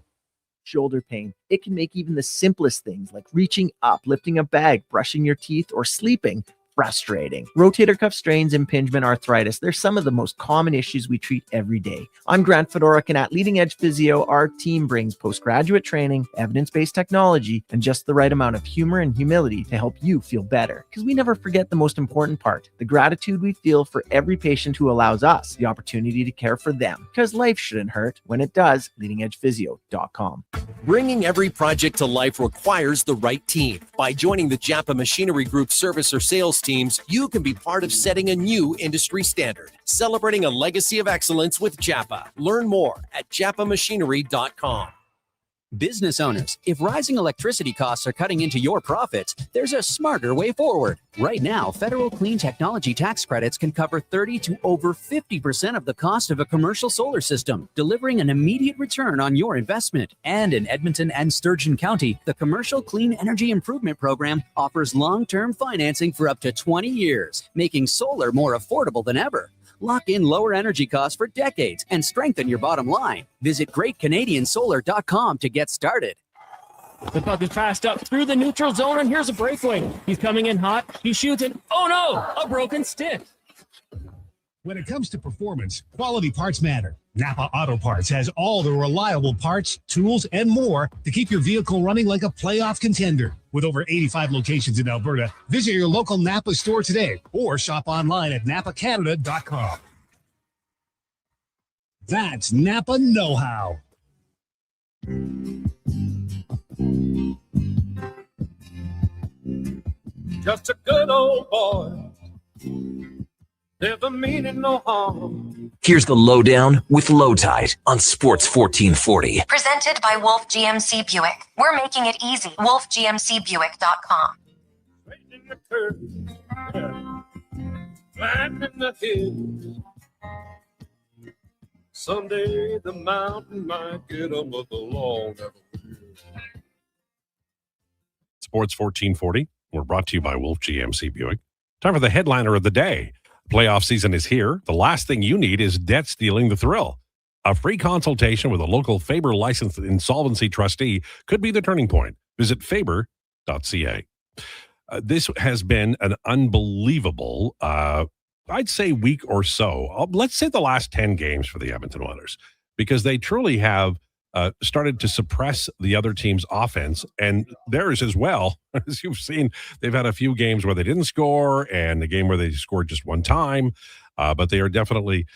Shoulder pain. It can make even the simplest things like reaching up, lifting a bag, brushing your teeth, or sleeping frustrating. Rotator cuff strains, impingement, arthritis, they're some of the most common issues we treat every day. I'm Grant Fedoruk, and at Leading Edge Physio, our team brings postgraduate training, evidence-based technology, and just the right amount of humor and humility to help you feel better. Because we never forget the most important part, the gratitude we feel for every patient who allows us the opportunity to care for them. Because life shouldn't hurt. When it does, leadingedgephysio.com. Bringing every project to life requires the right team. By joining the Japa Machinery Group service or sales teams, you can be part of setting a new industry standard. Celebrating a legacy of excellence with Japa. Learn more at japamachinery.com. Business owners, if rising electricity costs are cutting into your profits, there's a smarter way forward. Right now, federal clean technology tax credits can cover 30 to over 50% of the cost of a commercial solar system, delivering an immediate return on your investment. And in Edmonton and Sturgeon County, the Commercial Clean Energy Improvement Program offers long-term financing for up to 20 years, making solar more affordable than ever. Lock in lower energy costs for decades and strengthen your bottom line. Visit GreatCanadianSolar.com to get started. The puck is passed up through the neutral zone, and here's a breakaway. He's coming in hot. He shoots it. Oh no, a broken stick. When it comes to performance, quality parts matter. Napa Auto Parts has all the reliable parts, tools, and more to keep your vehicle running like a playoff contender. With over 85 locations in Alberta, visit your local Napa store today or shop online at napacanada.com. That's Napa know-how. Just a good old boy, never meaning no harm. Here's the Lowdown with Lowetide on Sports 1440. Presented by Wolf GMC Buick. We're making it easy. WolfGMCBuick.com. Straightening the curve, climbing the hills. Someday the mountain might get them, but the law never will. Sports 1440. We're brought to you by Wolf GMC Buick. Time for the headliner of the day. Playoff season is here. The last thing you need is debt stealing the thrill. A free consultation with a local Faber licensed insolvency trustee could be the turning point. Visit faber.ca. This has been an unbelievable, I'd say, week or so. Let's say the last 10 games for the Edmonton Oilers, because they truly have started to suppress the other team's offense and theirs as well. As you've seen, they've had a few games where they didn't score and a game where they scored just one time, but they are definitely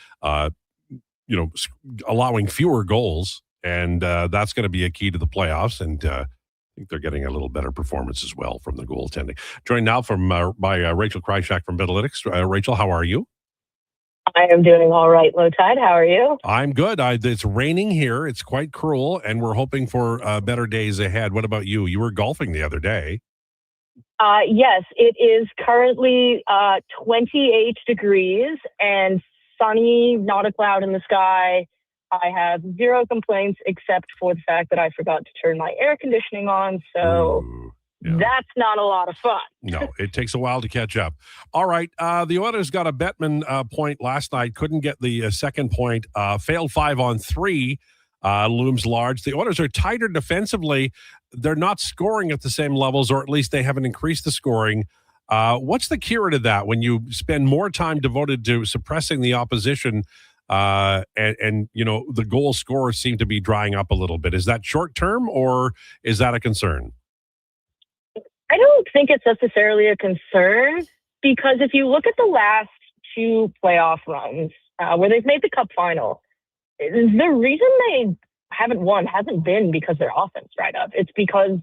allowing fewer goals, and that's going to be a key to the playoffs. And I think they're getting a little better performance as well from the goaltending. Joined now by Rachel Krychak from Bitalytics. Rachel, how are you? I am doing all right, Lowetide. How are you? I'm good. It's raining here. It's quite cruel, and we're hoping for better days ahead. What about you? You were golfing the other day. Yes, it is currently 28 degrees and sunny, not a cloud in the sky. I have zero complaints except for the fact that I forgot to turn my air conditioning on. So that's not a lot of fun. No, it takes a while to catch up. All right. The Oilers got a Bettman point last night. Couldn't get the second point. Failed 5-on-3. Looms large. The Oilers are tighter defensively. They're not scoring at the same levels, or at least they haven't increased the scoring. What's the cure to that when you spend more time devoted to suppressing the opposition and the goal scorers seem to be drying up a little bit? Is that short term, or is that a concern? I don't think it's necessarily a concern, because if you look at the last two playoff runs where they've made the cup final, the reason they haven't won hasn't been because their offense dried up. It's because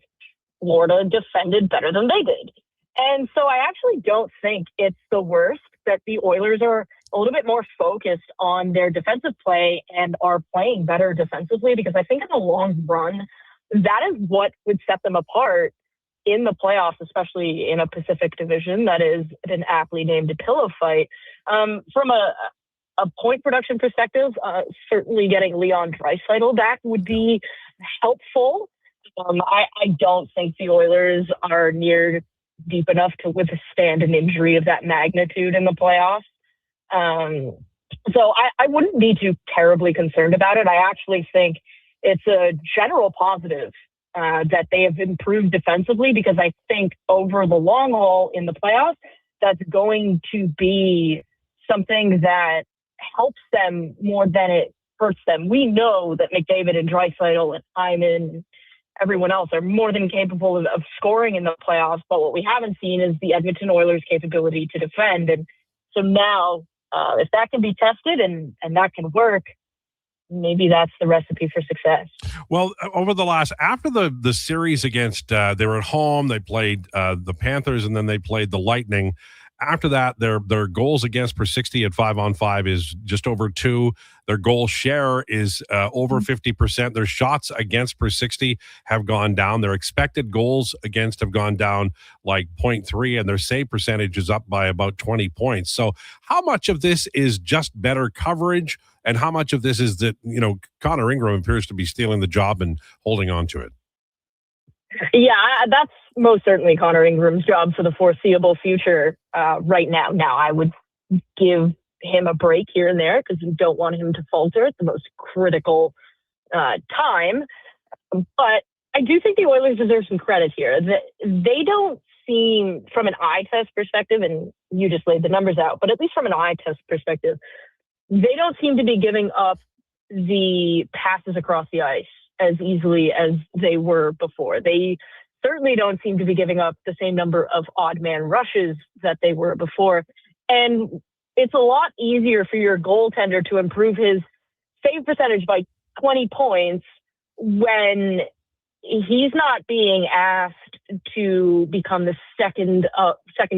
Florida defended better than they did. And so I actually don't think it's the worst that the Oilers are a little bit more focused on their defensive play and are playing better defensively, because I think in the long run, that is what would set them apart in the playoffs, especially in a Pacific division that is an aptly named a pillow fight. From a point production perspective, certainly getting Leon Draisaitl back would be helpful. I don't think the Oilers are near deep enough to withstand an injury of that magnitude in the playoffs. So I wouldn't be too terribly concerned about it. I actually think it's a general positive that they have improved defensively, because I think over the long haul in the playoffs, that's going to be something that helps them more than it hurts them. We know that McDavid and Draisaitl and Hyman, everyone else, are more than capable of scoring in the playoffs, but what we haven't seen is the Edmonton Oilers' capability to defend. And so now, if that can be tested and that can work, maybe that's the recipe for success. Well, over the after the series against, they were at home, they played the Panthers, and then they played the Lightning. After that, their goals against per 60 at 5-on-5 is just over 2. Their goal share is over 50%. Their shots against per 60 have gone down. Their expected goals against have gone down like 0.3, and their save percentage is up by about 20 points. So how much of this is just better coverage, and how much of this is that, Connor Ingram appears to be stealing the job and holding on to it? Yeah, that's most certainly Connor Ingram's job for the foreseeable future right now. Now, I would give him a break here and there because you don't want him to falter at the most critical time. But I do think the Oilers deserve some credit here. They don't seem, from an eye test perspective, and you just laid the numbers out, but at least from an eye test perspective, they don't seem to be giving up the passes across the ice as easily as they were before. They certainly don't seem to be giving up the same number of odd man rushes that they were before. And it's a lot easier for your goaltender to improve his save percentage by 20 points when he's not being asked to become the second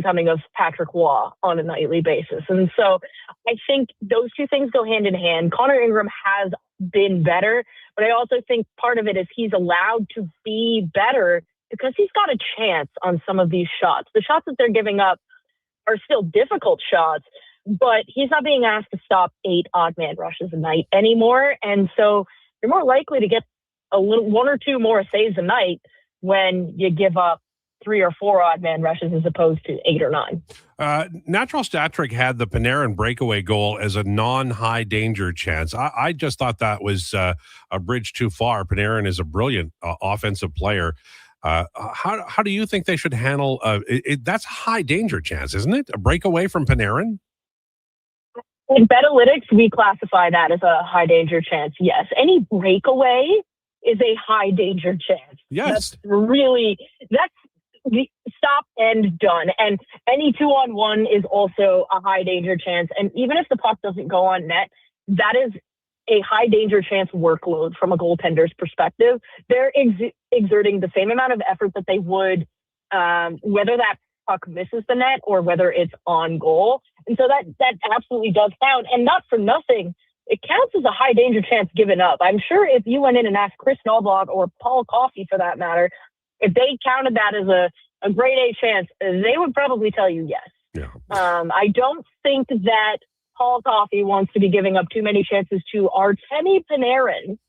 coming of Patrick Waugh on a nightly basis. And so I think those two things go hand in hand. Connor Ingram has been better, but I also think part of it is he's allowed to be better because he's got a chance on some of these shots. The shots that they're giving up are still difficult shots, but he's not being asked to stop 8 odd man rushes a night anymore. And so you're more likely to get one or two more saves a night when you give up 3 or 4 odd man rushes as opposed to 8 or 9. Natural Stat Trick had the Panarin breakaway goal as a non-high danger chance. I just thought that was a bridge too far. Panarin is a brilliant offensive player. How do you think they should handle that's a high danger chance, isn't it? A breakaway from Panarin? In Betalytics, we classify that as a high danger chance. Yes. Any breakaway is a high danger chance. Yes. That's the stop and done. And any 2-on-1 is also a high danger chance. And even if the puck doesn't go on net, that is a high danger chance workload from a goaltender's perspective. They're exerting the same amount of effort that they would, whether that puck misses the net or whether it's on goal. And so that absolutely does count. And not for nothing, it counts as a high danger chance given up. I'm sure if you went in and asked Chris Knobloch or Paul Coffey for that matter, if they counted that as a grade A chance, they would probably tell you yes. Yeah. I don't think that Paul Coffey wants to be giving up too many chances to Artemi Panarin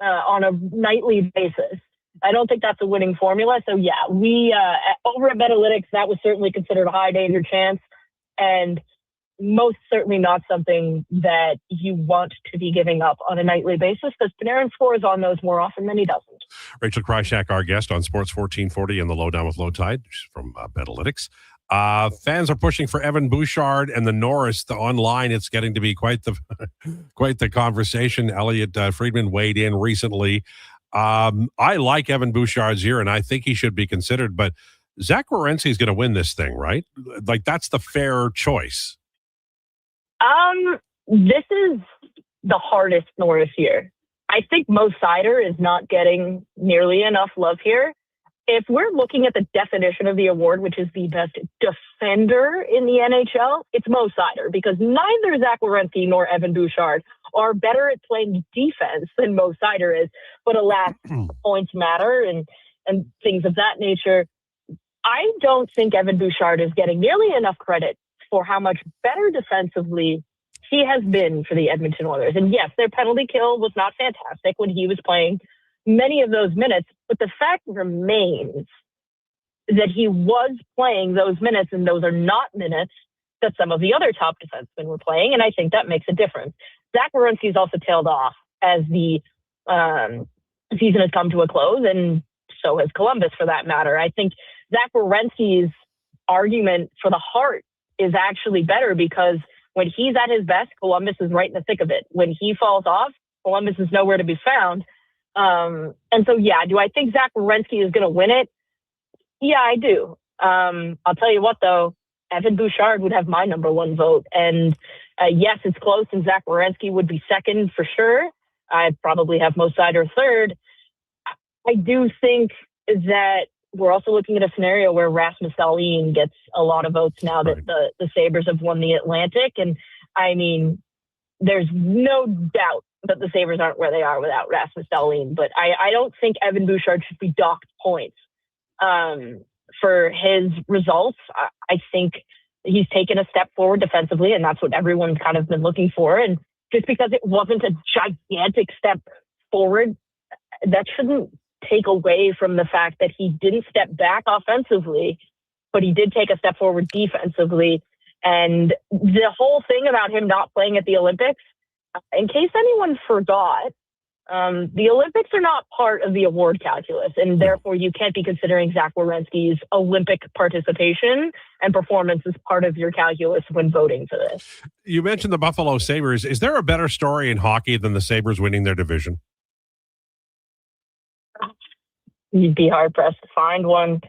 on a nightly basis. I don't think that's a winning formula. So yeah, we over at Metalytics, that was certainly considered a high danger chance, and most certainly not something that you want to be giving up on a nightly basis, because Panarin scores on those more often than he doesn't. Rachel Krychak, our guest on Sports 1440 and the Lowdown with Lowetide. She's from Metalytics. Fans are pushing for Evan Bouchard and the Norris. Online, it's getting to be quite the conversation. Elliot Friedman weighed in recently. I like Evan Bouchard's year, and I think he should be considered. But Zach Werenski is going to win this thing, right? Like, that's the fair choice. This is the hardest Norris year. I think Mo Sider is not getting nearly enough love here. If we're looking at the definition of the award, which is the best defender in the NHL, it's Mo Sider, because neither Zach Werenski nor Evan Bouchard are better at playing defense than Mo Sider is. But alas, points matter and things of that nature. I don't think Evan Bouchard is getting nearly enough credit for how much better defensively he has been for the Edmonton Oilers. And yes, their penalty kill was not fantastic when he was playing many of those minutes, but the fact remains that he was playing those minutes, and those are not minutes that some of the other top defensemen were playing, and I think that makes a difference. Zach Werenski's also tailed off as the season has come to a close, and so has Columbus for that matter. I think Zach Werenski's argument for the Hart is actually better, because when he's at his best, Columbus is right in the thick of it. When he falls off, Columbus is nowhere to be found. And so, yeah, do I think Zach Werenski is going to win it? Yeah, I do. I'll tell you what, though, Evan Bouchard would have my number one vote. And yes, it's close, and Zach Werenski would be second for sure. I'd probably have Mo Sider third. I do think that we're also looking at a scenario where Rasmus Dahlin gets a lot of votes now that the Sabres have won the Atlantic. And I mean, there's no doubt that the Sabres aren't where they are without Rasmus Dahlin. But I don't think Evan Bouchard should be docked points for his results. I think he's taken a step forward defensively, and that's what everyone's kind of been looking for. And just because it wasn't a gigantic step forward, that shouldn't take away from the fact that he didn't step back offensively, but he did take a step forward defensively. And the whole thing about him not playing at the Olympics, in case anyone forgot, the Olympics are not part of the award calculus, and therefore you can't be considering Zach Werenski's Olympic participation and performance as part of your calculus when voting for this. You mentioned the Buffalo Sabres. Is there a better story in hockey than the Sabres winning their division? You'd be hard-pressed to find one.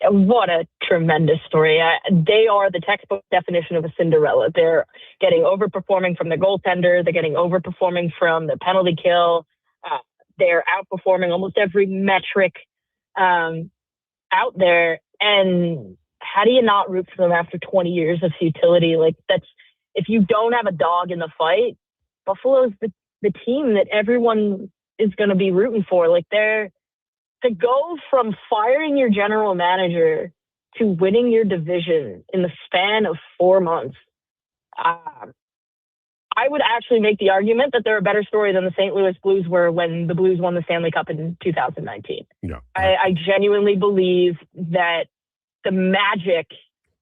What a tremendous story. They are the textbook definition of a Cinderella. They're getting overperforming from the goaltender. They're getting overperforming from the penalty kill. They're outperforming almost every metric out there. And how do you not root for them after 20 years of futility? Like, that's, if you don't have a dog in the fight, Buffalo's the team that everyone is going to be rooting for. Like, they're, to go from firing your general manager to winning your division in the span of 4 months, I I would actually make the argument that they're a better story than the St. Louis Blues were when the Blues won the Stanley Cup in 2019. Yeah. I genuinely believe that the magic,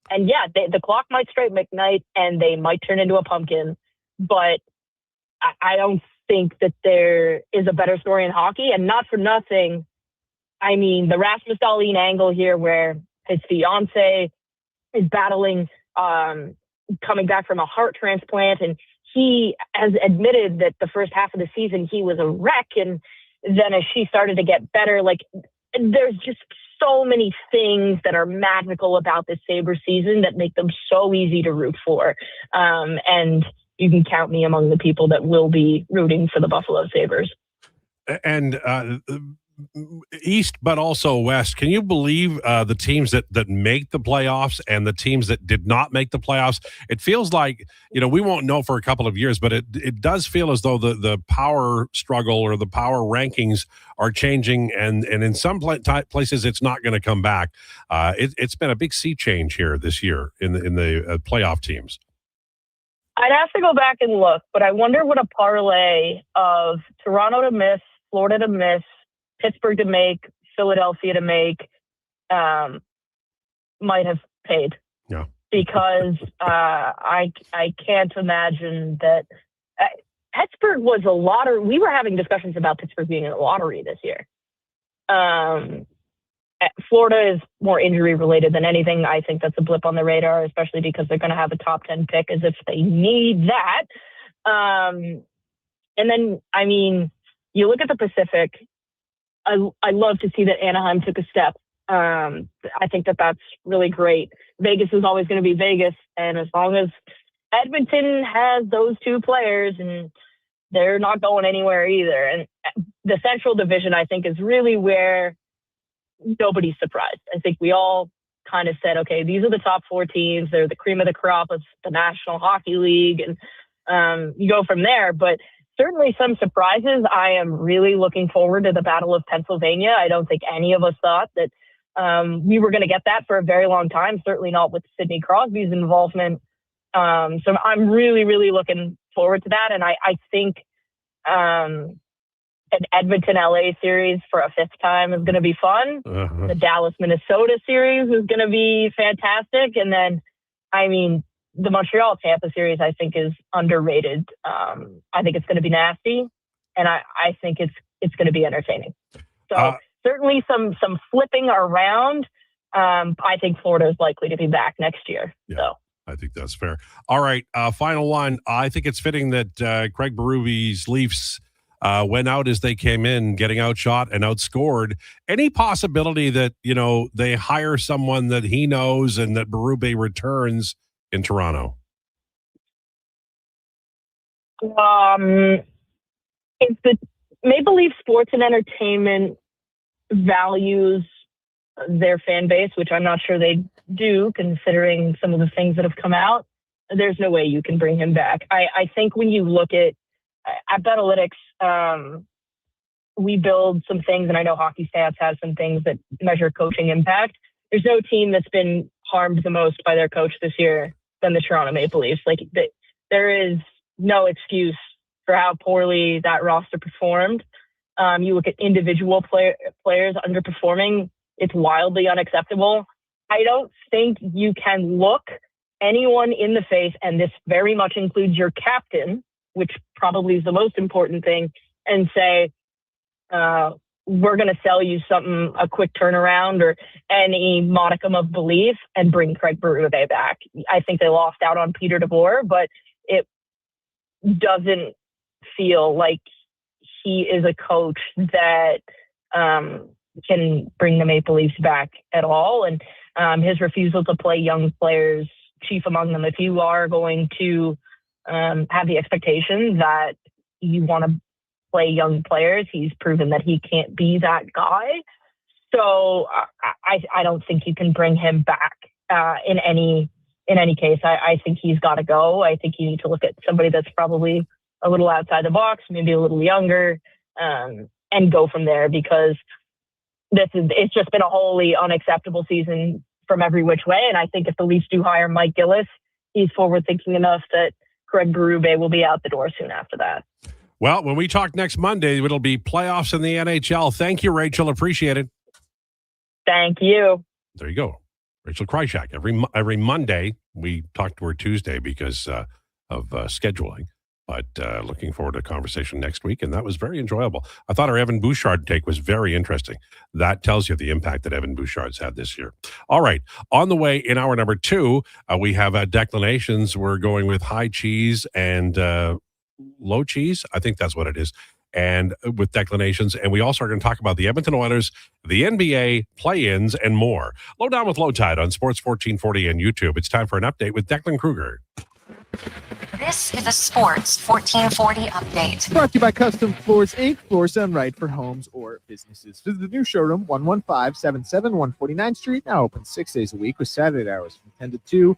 and yeah, the clock might strike McKnight and they might turn into a pumpkin, but I don't think that there is a better story in hockey. And not for nothing, I mean, the Rasmus Dahlin angle here where his fiance is battling, coming back from a heart transplant, and he has admitted that the first half of the season he was a wreck, and then as she started to get better, like, there's just so many things that are magical about this Sabre season that make them so easy to root for. And you can count me among the people that will be rooting for the Buffalo Sabres. And East, but also West. Can you believe the teams that make the playoffs and the teams that did not make the playoffs? It feels like, we won't know for a couple of years, but it does feel as though the power struggle or the power rankings are changing, and in some places it's not going to come back. It's been a big sea change here this year in the playoff teams. I'd have to go back and look, but I wonder what a parlay of Toronto to miss, Florida to miss, Pittsburgh to make, Philadelphia to make might have paid. Yeah. Because I can't imagine that Pittsburgh was a lottery. We were having discussions about Pittsburgh being in a lottery this year. Florida is more injury related than anything. I think that's a blip on the radar, especially because they're going to have a top 10 pick as if they need that. And then, I mean, you look at the Pacific. I love to see that Anaheim took a step. I think that that's really great. Vegas is always going to be Vegas. And as long as Edmonton has those two players, and they're not going anywhere either. And the Central Division, I think, is really where nobody's surprised. I think we all kind of said, okay, these are the top four teams. They're the cream of the crop of the National Hockey League. And you go from there. But certainly some surprises. I am really looking forward to the Battle of Pennsylvania. I don't think any of us thought that we were going to get that for a very long time, certainly not with Sidney Crosby's involvement. So I'm really, really looking forward to that. And I think an Edmonton-LA series for a fifth time is going to be fun. Uh-huh. The Dallas-Minnesota series is going to be fantastic. And then, I mean, the Montreal-Tampa series, I think, is underrated. I think it's going to be nasty, and I think it's going to be entertaining. So certainly some flipping around. I think Florida is likely to be back next year. Yeah. So I think that's fair. All right, final one. I think it's fitting that Craig Berube's Leafs went out as they came in, getting outshot and outscored. Any possibility that, they hire someone that he knows and that Berube returns in Toronto? If the Maple Leaf Sports and Entertainment values their fan base, which I'm not sure they do, considering some of the things that have come out, there's no way you can bring him back. I think when you look at Betalytics, we build some things, and I know Hockey Stats has some things that measure coaching impact. There's no team that's been harmed the most by their coach this year than the Toronto Maple Leafs. There is no excuse for how poorly that roster performed. You look at individual players underperforming, it's wildly unacceptable. I don't think you can look anyone in the face, and this very much includes your captain, which probably is the most important thing, and say, we're going to sell you something, a quick turnaround or any modicum of belief, and bring Craig Berube back. I think they lost out on Peter DeBoer, but it doesn't feel like he is a coach that can bring the Maple Leafs back at all. And his refusal to play young players, chief among them, if you are going to have the expectation that you want to play young players, he's proven that he can't be that guy. So I don't think you can bring him back in any case. I think he's got to go. I think you need to look at somebody that's probably a little outside the box, maybe a little younger, and go from there, because it's just been a wholly unacceptable season from every which way. And I think if the Leafs do hire Mike Gillis, he's forward thinking enough that Greg Berube will be out the door soon after that. Well, when we talk next Monday, it'll be playoffs in the NHL. Thank you, Rachel. Appreciate it. Thank you. There you go. Rachel Krychak. Every Monday, we talk to her Tuesday because of scheduling. But looking forward to a conversation next week, and that was very enjoyable. I thought our Evan Bouchard take was very interesting. That tells you the impact that Evan Bouchard's had this year. All right, on the way in hour number 2, we have Declanations. We're going with high cheese and low cheese. I think that's what it is. And with Declanations, and we also are going to talk about the Edmonton Oilers, the NBA play-ins, and more. Lowdown with Lowetide on Sports 1440 and YouTube. It's time for an update with Declan Krueger. This is a Sports 1440 update. Brought to you by Custom Floors Inc. Floors done right for homes or businesses. Visit the new showroom, 11577 149th Street. Now open 6 days a week with Saturday hours from 10 to 2.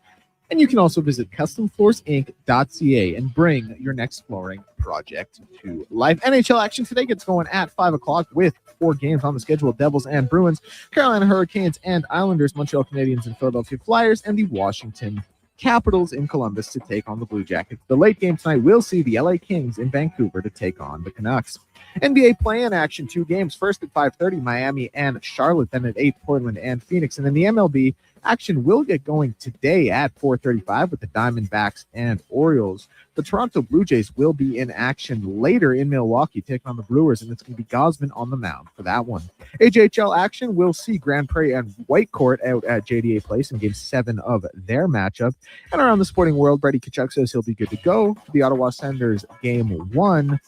And you can also visit customfloorsinc.ca and bring your next flooring project to life. NHL action today gets going at 5 o'clock with 4 games on the schedule: Devils and Bruins, Carolina Hurricanes and Islanders, Montreal Canadiens and Philadelphia Flyers, and the Washington Capitals in Columbus to take on the Blue Jackets. The late game tonight will see the LA Kings in Vancouver to take on the Canucks. NBA play-in action, 2 games. First at 5:30, Miami and Charlotte. Then at 8, Portland and Phoenix. And then the MLB action will get going today at 4:35 with the Diamondbacks and Orioles. The Toronto Blue Jays will be in action later in Milwaukee, taking on the Brewers, and it's going to be Gosman on the mound for that one. AJHL action will see Grand Prairie and Whitecourt out at JDA Place in Game 7 of their matchup. And around the sporting world, Brady Tkachuk says he'll be good to go for the Ottawa Senators Game 1.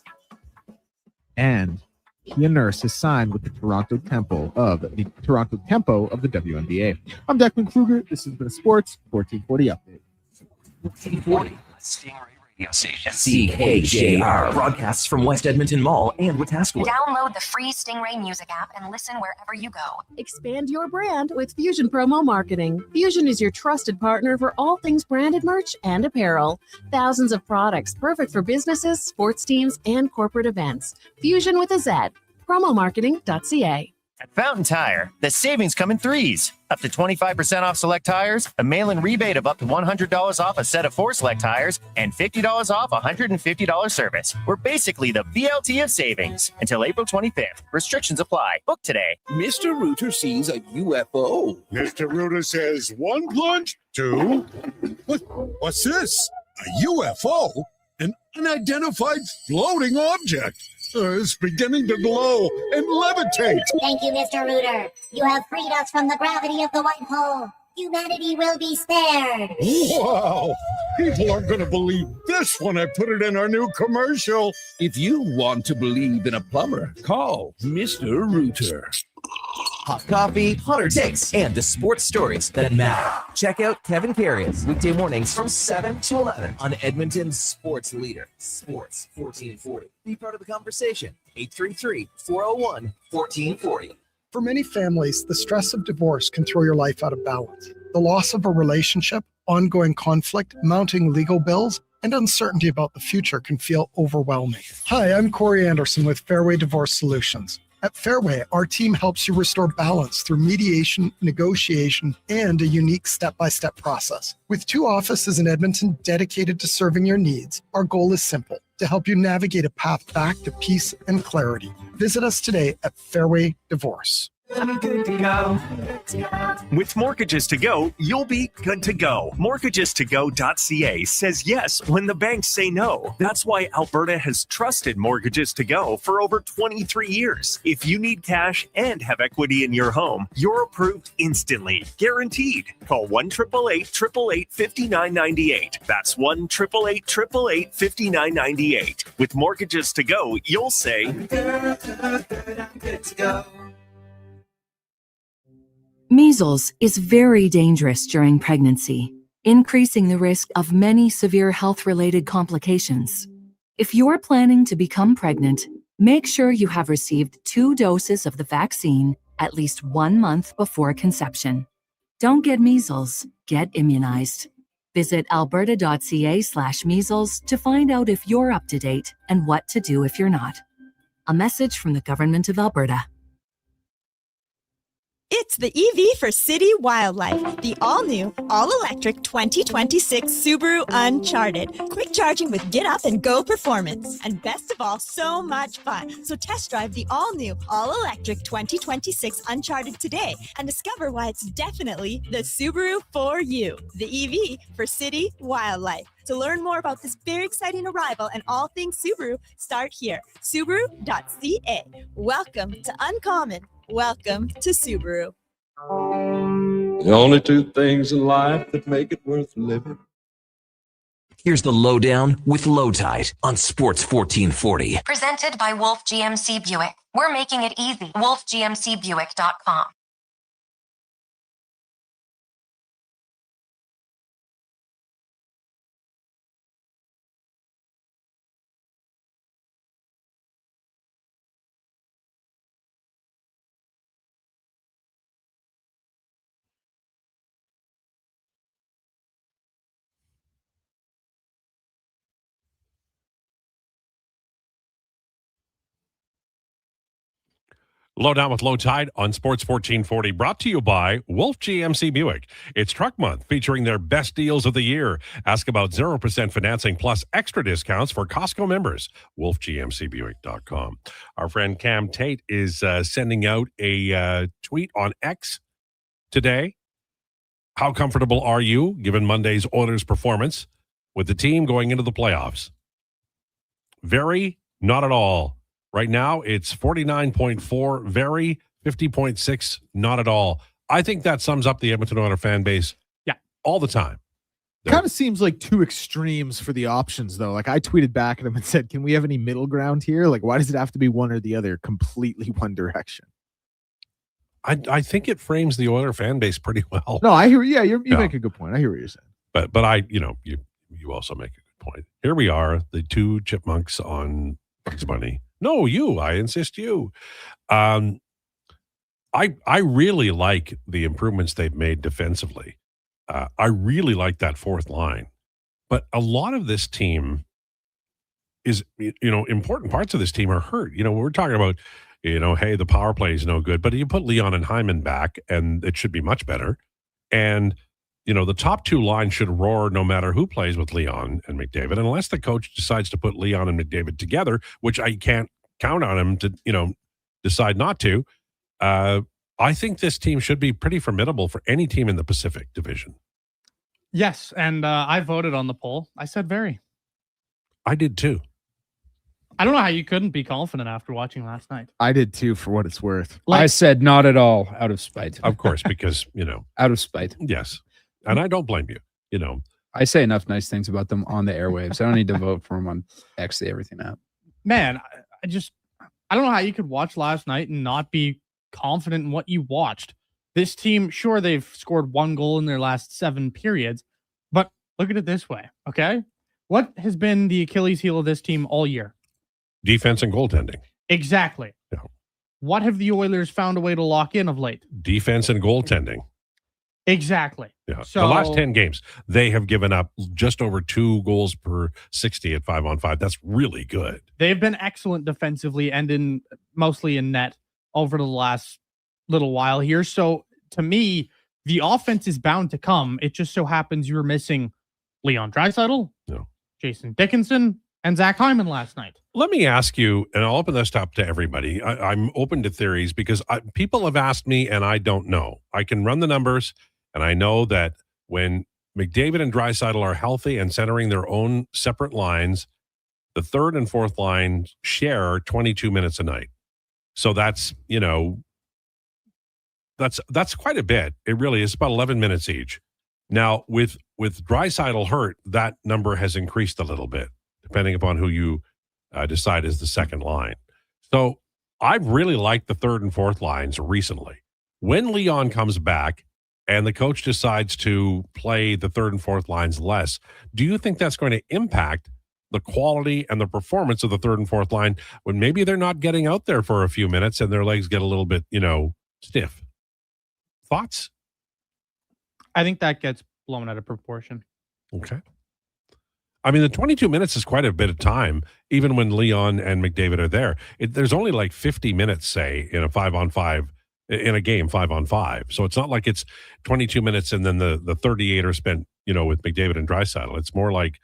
And Kia Nurse has signed with the Toronto Tempo of the WNBA. I'm Declan Krueger. This has been a Sports 1440 update. 1440 Stingray Radio Station. CKJR broadcasts from West Edmonton Mall and Wetaskiwin. Download the free Stingray music app and listen wherever you go. Expand your brand with Fusion Promo Marketing. Fusion is your trusted partner for all things branded merch and apparel. Thousands of products perfect for businesses, sports teams, and corporate events. Fusion with a Z. Promomarketing.ca. At Fountain Tire, the savings come in threes. Up to 25% off select tires, a mail-in rebate of up to $100 off a set of 4 select tires, and $50 off $150 service. We're basically the VLT of savings. Until April 25th. Restrictions apply. Book today. Mr. Rooter sees a UFO. Mr. Rooter says 1 plunge, 2. What's this? A UFO? An unidentified floating object. It's beginning to glow and levitate. Thank you, Mr. Rooter. You have freed us from the gravity of the white hole. Humanity will be spared. Wow! People aren't going to believe this when I put it in our new commercial. If you want to believe in a plumber, call Mr. Rooter. Hot coffee, hotter takes, and the sports stories that matter. Check out Kevin Carriers weekday mornings from 7 to 11 on Edmonton's sports leader, Sports 1440. Be part of the conversation. 833-401-1440. For many families, the stress of divorce can throw your life out of balance. The loss of a relationship, ongoing conflict, mounting legal bills, and uncertainty about the future can feel overwhelming. Hi, I'm Corey Anderson with Fairway Divorce Solutions. At Fairway, our team helps you restore balance through mediation, negotiation, and a unique step-by-step process. With 2 offices in Edmonton dedicated to serving your needs, our goal is simple: to help you navigate a path back to peace and clarity. Visit us today at Fairway Divorce. I'm good to go. With Mortgages to Go, you'll be good to go. Mortgagestogo.ca says yes when the banks say no. That's why Alberta has trusted Mortgages to Go for over 23 years. If you need cash and have equity in your home, you're approved instantly, guaranteed. Call 1-888-888-5998. That's 1-888-888-5998. With Mortgages to Go, you'll say, I'm good to go. Measles is very dangerous during pregnancy, increasing the risk of many severe health-related complications. If you're planning to become pregnant, make sure you have received 2 doses of the vaccine at least 1 month before conception. Don't get measles, get immunized. Visit alberta.ca/measles to find out if you're up to date and what to do if you're not. A message from the Government of Alberta. It's the EV for city wildlife. The all-new, all-electric 2026 Subaru Uncharted. Quick charging with get-up and go performance. And best of all, so much fun. So test drive the all-new, all-electric 2026 Uncharted today and discover why it's definitely the Subaru for you. The EV for city wildlife. To learn more about this very exciting arrival and all things Subaru, start here. Subaru.ca. Welcome to Uncommon. Welcome to Subaru. The only two things in life that make it worth living. Here's the Lowdown with Lowetide on Sports 1440. Presented by Wolf GMC Buick. We're making it easy. WolfGMCBuick.com. Lowdown with Lowetide on Sports 1440, brought to you by Wolf GMC Buick. It's Truck Month, featuring their best deals of the year. Ask about 0% financing plus extra discounts for Costco members. WolfGMCBuick.com. Our friend Cam Tate is sending out a tweet on X today. How comfortable are you, given Monday's Oilers performance, with the team going into the playoffs? Very, not at all. Right now, it's 49.4, very, 50.6, not at all. I think that sums up the Edmonton Oilers fan base all the time. Kind of seems like two extremes for the options, though. Like, I tweeted back at him and said, can we have any middle ground here? Like, why does it have to be one or the other, completely one direction? I think it frames the Oilers fan base pretty well. No, I hear you make a good point. I hear what you're saying. But you also make a good point. Here we are, the two chipmunks on Bugs Bunny. No, I insist you. I really like the improvements they've made defensively. I really like that fourth line. But a lot of this team is, important parts of this team are hurt. We're talking about, hey, the power play is no good, but you put Leon and Hyman back and it should be much better. And, the top two lines should roar no matter who plays with Leon and McDavid, unless the coach decides to put Leon and McDavid together, which I can't count on him to, decide not to. I think this team should be pretty formidable for any team in the Pacific Division. Yes, and I voted on the poll. I said very. I did too. I don't know how you couldn't be confident after watching last night. I did too, for what it's worth. I said not at all, out of spite. Of course, because, out of spite. Yes. And I don't blame you. I say enough nice things about them on the airwaves. I don't need to vote for them on X, everything out. Man, I don't know how you could watch last night and not be confident in what you watched. This team, sure, they've scored one goal in their last 7 periods, but look at it this way, okay? What has been the Achilles heel of this team all year? Defense and goaltending. Exactly. Yeah. What have the Oilers found a way to lock in of late? Defense and goaltending. Exactly. Yeah. So, the last 10 games, they have given up just over 2 goals per 60 at 5-on-5. That's really good. They've been excellent defensively and mostly in net over the last little while here. So to me, the offense is bound to come. It just so happens you're missing Leon Draisaitl, Jason Dickinson, and Zach Hyman last night. Let me ask you, and I'll open this up to everybody. I'm open to theories because people have asked me and I don't know. I can run the numbers. And I know that when McDavid and Draisaitl are healthy and centering their own separate lines, the third and fourth line share 22 minutes a night. So that's, that's quite a bit. It really is about 11 minutes each. Now, with Draisaitl hurt, that number has increased a little bit, depending upon who you decide is the second line. So I've really liked the third and fourth lines recently. When Leon comes back, and the coach decides to play the third and fourth lines less, do you think that's going to impact the quality and the performance of the third and fourth line when maybe they're not getting out there for a few minutes and their legs get a little bit, stiff? Thoughts? I think that gets blown out of proportion. Okay. I mean, the 22 minutes is quite a bit of time, even when Leon and McDavid are there. There's only like 50 minutes, say, in a 5-on-5 in a game 5-on-5. So it's not like it's 22 minutes and then the 38 are spent, with McDavid and Draisaitl. It's more like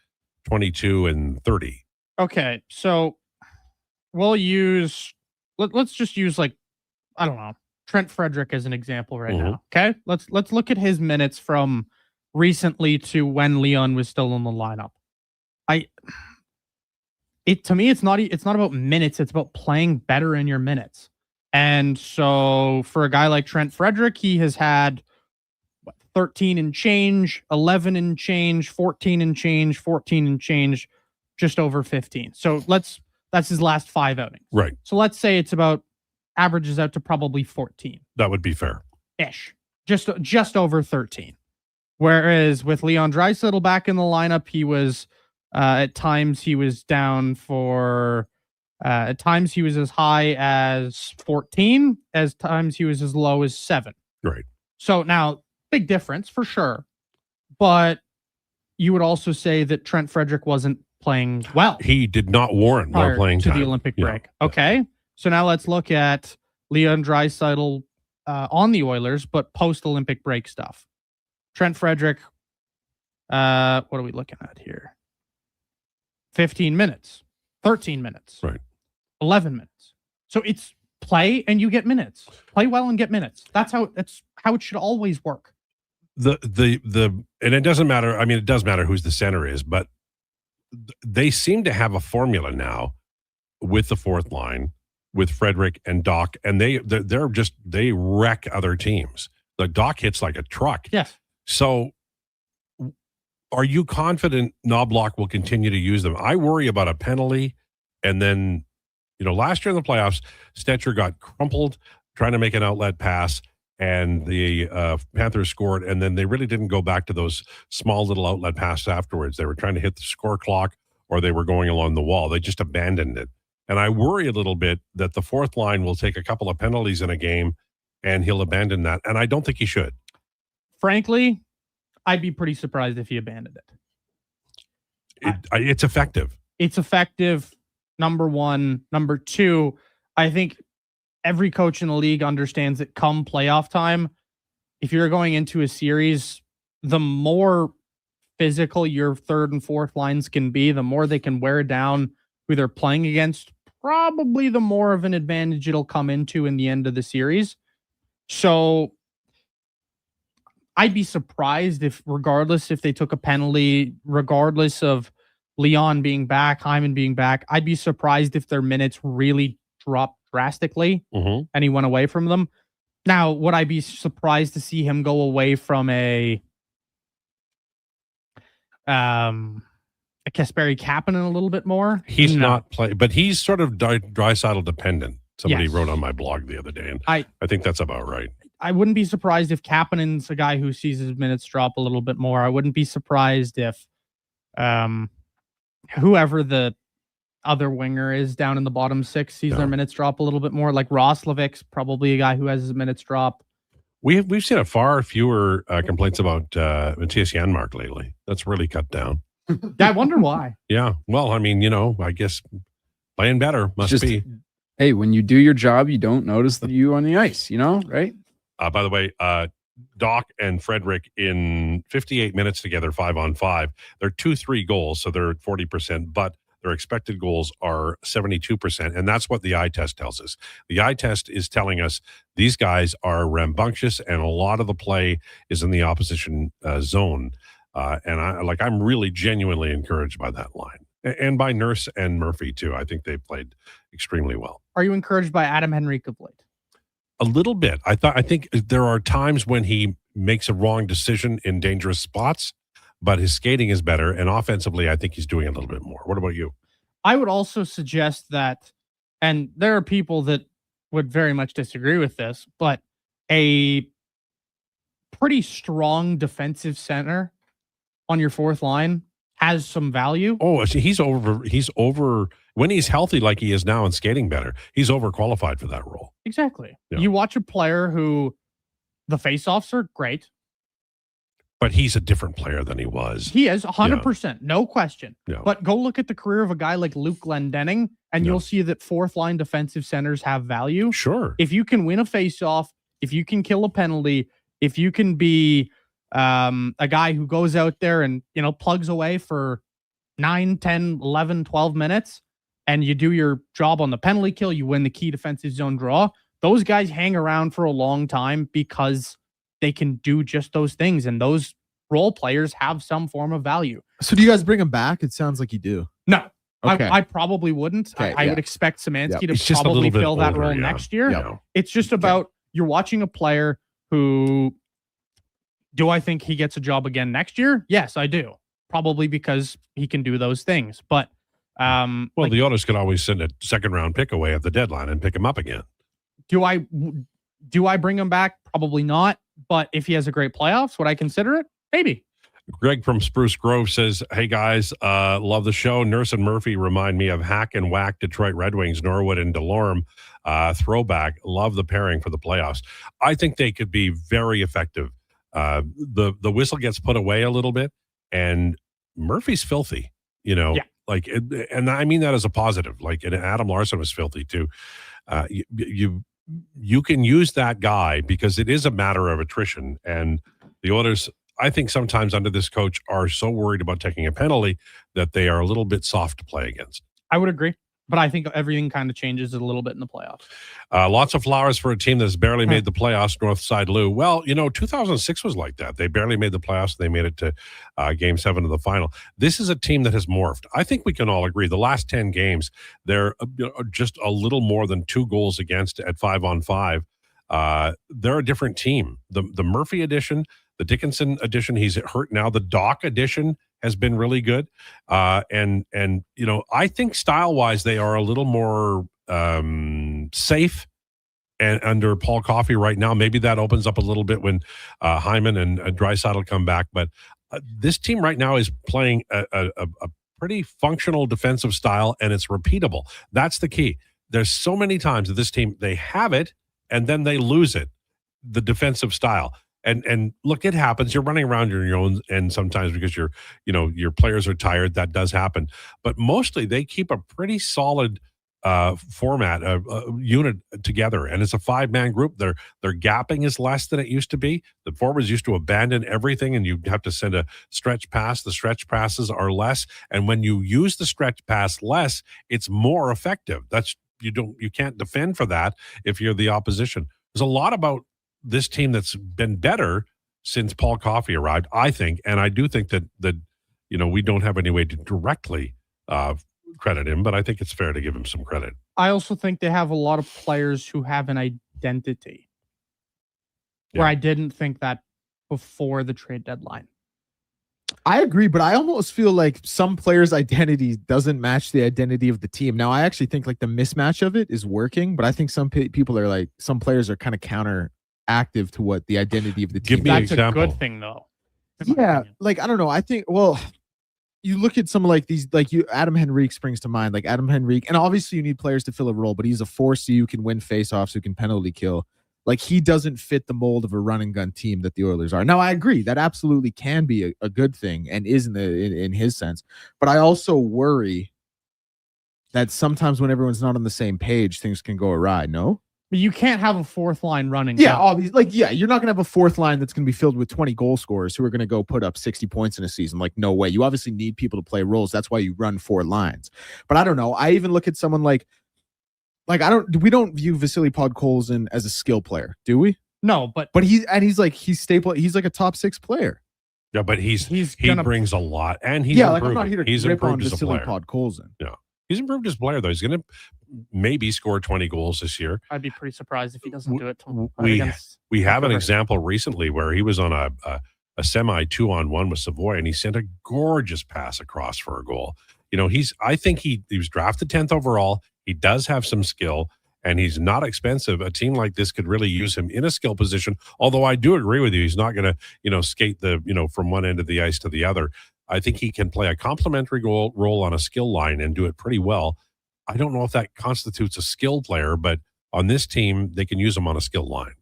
22 and 30. Okay, so we'll use let's just use I don't know, Trent Frederick as an example right now. Okay, let's look at his minutes from recently to when Leon was still in the lineup. To me, it's not about minutes. It's about playing better in your minutes. And so for a guy like Trent Frederick, he has had 13 and change, 11 and change, 14 and change, 14 and change, just over 15. So that's his last 5 outings. Right. So let's say it's about averages out to probably 14. That would be fair. Ish. Just over 13. Whereas with Leon Draisaitl back in the lineup, he was at times he was down for at times he was as high as 14, as times he was as low as 7. Right. So now, big difference for sure. But you would also say that Trent Frederick wasn't playing well. He did not warrant more playing to time. the Olympic break. Okay. So now let's look at Leon Draisaitl on the Oilers, but post-Olympic break stuff. Trent Frederick, what are we looking at here? 15 minutes, 13 minutes, right? 11 minutes. So it's play and you get minutes. Play well and get minutes. That's how it should always work. And it doesn't matter. I mean, it does matter who's the center is, but they seem to have a formula now with the fourth line with Frederick and Doc, and they wreck other teams. The Doc hits like a truck. Yes. So are you confident Knobloch will continue to use them? I worry about a penalty. And then, last year in the playoffs, Stetcher got crumpled trying to make an outlet pass, and the Panthers scored. And then they really didn't go back to those small little outlet passes afterwards. They were trying to hit the score clock, or they were going along the wall. They just abandoned it. And I worry a little bit that the fourth line will take a couple of penalties in a game and he'll abandon that. And I don't think he should. Frankly, I'd be pretty surprised if he abandoned it. It's effective. It's effective, number one. Number two, I think every coach in the league understands that come playoff time, if you're going into a series, the more physical your third and fourth lines can be, the more they can wear down who they're playing against, probably the more of an advantage it'll come into in the end of the series. So I'd be surprised if they took a penalty, regardless of Leon being back, Hyman being back, I'd be surprised if their minutes really dropped drastically and he went away from them. Now, would I be surprised to see him go away from a Kasperi Kapanen a little bit more? He's not playing, but he's sort of Draisaitl dependent. Somebody Yes. wrote on my blog the other day, and I think that's about right. I wouldn't be surprised if Kapanen's a guy who sees his minutes drop a little bit more. I wouldn't be surprised if whoever the other winger is down in the bottom six sees their minutes drop a little bit more. Like Roslovic's probably a guy who has his minutes drop. We've seen a far fewer complaints about Matthias Janmark lately. That's really cut down. Yeah, I wonder why. Yeah. Well, I mean, I guess playing better must be. Hey, when you do your job, you don't notice you on the ice, right? By the way, Doc and Frederick in 58 minutes together, 5-on-5. They're 2-3 goals, so they're at 40%, but their expected goals are 72%, and that's what the eye test tells us. The eye test is telling us these guys are rambunctious, and a lot of the play is in the opposition zone. And I'm really genuinely encouraged by that line, and by Nurse and Murphy too. I think they played extremely well. Are you encouraged by Adam Henrique of late? A little bit. I think there are times when he makes a wrong decision in dangerous spots, but his skating is better, and offensively, I think he's doing a little bit more. What about you? I would also suggest that, and there are people that would very much disagree with this, but a pretty strong defensive center on your fourth line has some value. Oh, he's over when he's healthy like he is now and skating better. He's overqualified for that role. Exactly. Yeah. You watch a player who the faceoffs are great. But he's a different player than he was. He is 100%, no question. Yeah. But go look at the career of a guy like Luke Glendening, and you'll see that fourth line defensive centers have value. Sure. If you can win a faceoff, if you can kill a penalty, if you can be a guy who goes out there and, plugs away for 9, 10, 11, 12 minutes, and you do your job on the penalty kill, you win the key defensive zone draw, those guys hang around for a long time because they can do just those things. And those role players have some form of value. So do you guys bring him back? It sounds like you do. No. Okay. I probably wouldn't. Okay, I would expect Szymanski to He's just a probably little bit fill that older, role yeah. next year. Yeah. It's just about you're watching a player who, do I think he gets a job again next year? Yes, I do. Probably because he can do those things. But well, the Oilers could always send a second-round pick away at the deadline and pick him up again. do I bring him back? Probably not. But if he has a great playoffs, would I consider it? Maybe. Greg from Spruce Grove says, hey guys, love the show. Nurse and Murphy remind me of Hack and Whack Detroit Red Wings, Norwood and Delorme. Throwback. Love the pairing for the playoffs. I think they could be very effective. The whistle gets put away a little bit, and Murphy's filthy, like, and I mean that as a positive. Like, and Adam Larson was filthy too. You can use that guy because it is a matter of attrition, and the Oilers, I think sometimes under this coach, are so worried about taking a penalty that they are a little bit soft to play against. I would agree. But I think everything kind of changes a little bit in the playoffs. Lots of flowers for a team that's barely made the playoffs, Northside Lou. Well, 2006 was like that. They barely made the playoffs. They made it to Game 7 of the final. This is a team that has morphed. I think we can all agree. The last 10 games, they're just a little more than 2 goals against at 5-on-5. They're a different team. The Murphy edition, the Dickinson edition, he's hurt now. The Doc edition has been really good. And I think style-wise, they are a little more safe and under Paul Coffey right now. Maybe that opens up a little bit when Hyman and Draisaitl come back. But this team right now is playing a pretty functional defensive style, and it's repeatable. That's the key. There's so many times that this team, they have it, and then they lose it, the defensive style. And look, it happens. You're running around your own, and sometimes because your players are tired, that does happen. But mostly they keep a pretty solid format, unit together, and it's a 5-man group. Their gapping is less than it used to be. The forwards used to abandon everything, and you have to send a stretch pass. The stretch passes are less, and when you use the stretch pass less, it's more effective. You can't defend for that if you're the opposition. There's a lot about this team that's been better since Paul Coffey arrived, I think. And I do think that we don't have any way to directly credit him, but I think it's fair to give him some credit. I also think they have a lot of players who have an identity where I didn't think that before the trade deadline. I agree, but I almost feel like some players' identity doesn't match the identity of the team. Now, I actually think like the mismatch of it is working, but I think some people are like, some players are kind of counteractive to what the identity of the team. Give me an example. That's a good thing, though. Yeah, like I don't know. I think you look at some like these, like Adam Henrique springs to mind. Like Adam Henrique, and obviously you need players to fill a role, but he's a force who can win faceoffs, who can penalty kill. Like he doesn't fit the mold of a run and gun team that the Oilers are. Now I agree that absolutely can be a good thing and is in his sense, but I also worry that sometimes when everyone's not on the same page, things can go awry. No. But you can't have a fourth line running. Yeah, all these you're not gonna have a fourth line that's gonna be filled with 20 goal scorers who are gonna go put up 60 points in a season. Like, no way. You obviously need people to play roles. That's why you run 4 lines. But I don't know. I even look at someone like we don't view Vasily Podkolzin as a skill player, do we? No, but he's staple. He's like a top 6 player. Yeah, but he brings a lot, and he's improved. Like I'm not here to he's improved on as a Vasily player. Podkolzin. Yeah, he's improved as a player though. He's going to maybe score 20 goals this year. I'd be pretty surprised if he doesn't do it. We have an example recently where he was on a semi 2-on-1 with Savoy, and he sent a gorgeous pass across for a goal. I think he was drafted 10th overall. He does have some skill, and he's not expensive. A team like this could really use him in a skill position. Although I do agree with you, he's not going to, skate from one end of the ice to the other. I think he can play a complementary role on a skill line and do it pretty well. I don't know if that constitutes a skill player, but on this team, they can use him on a skill line.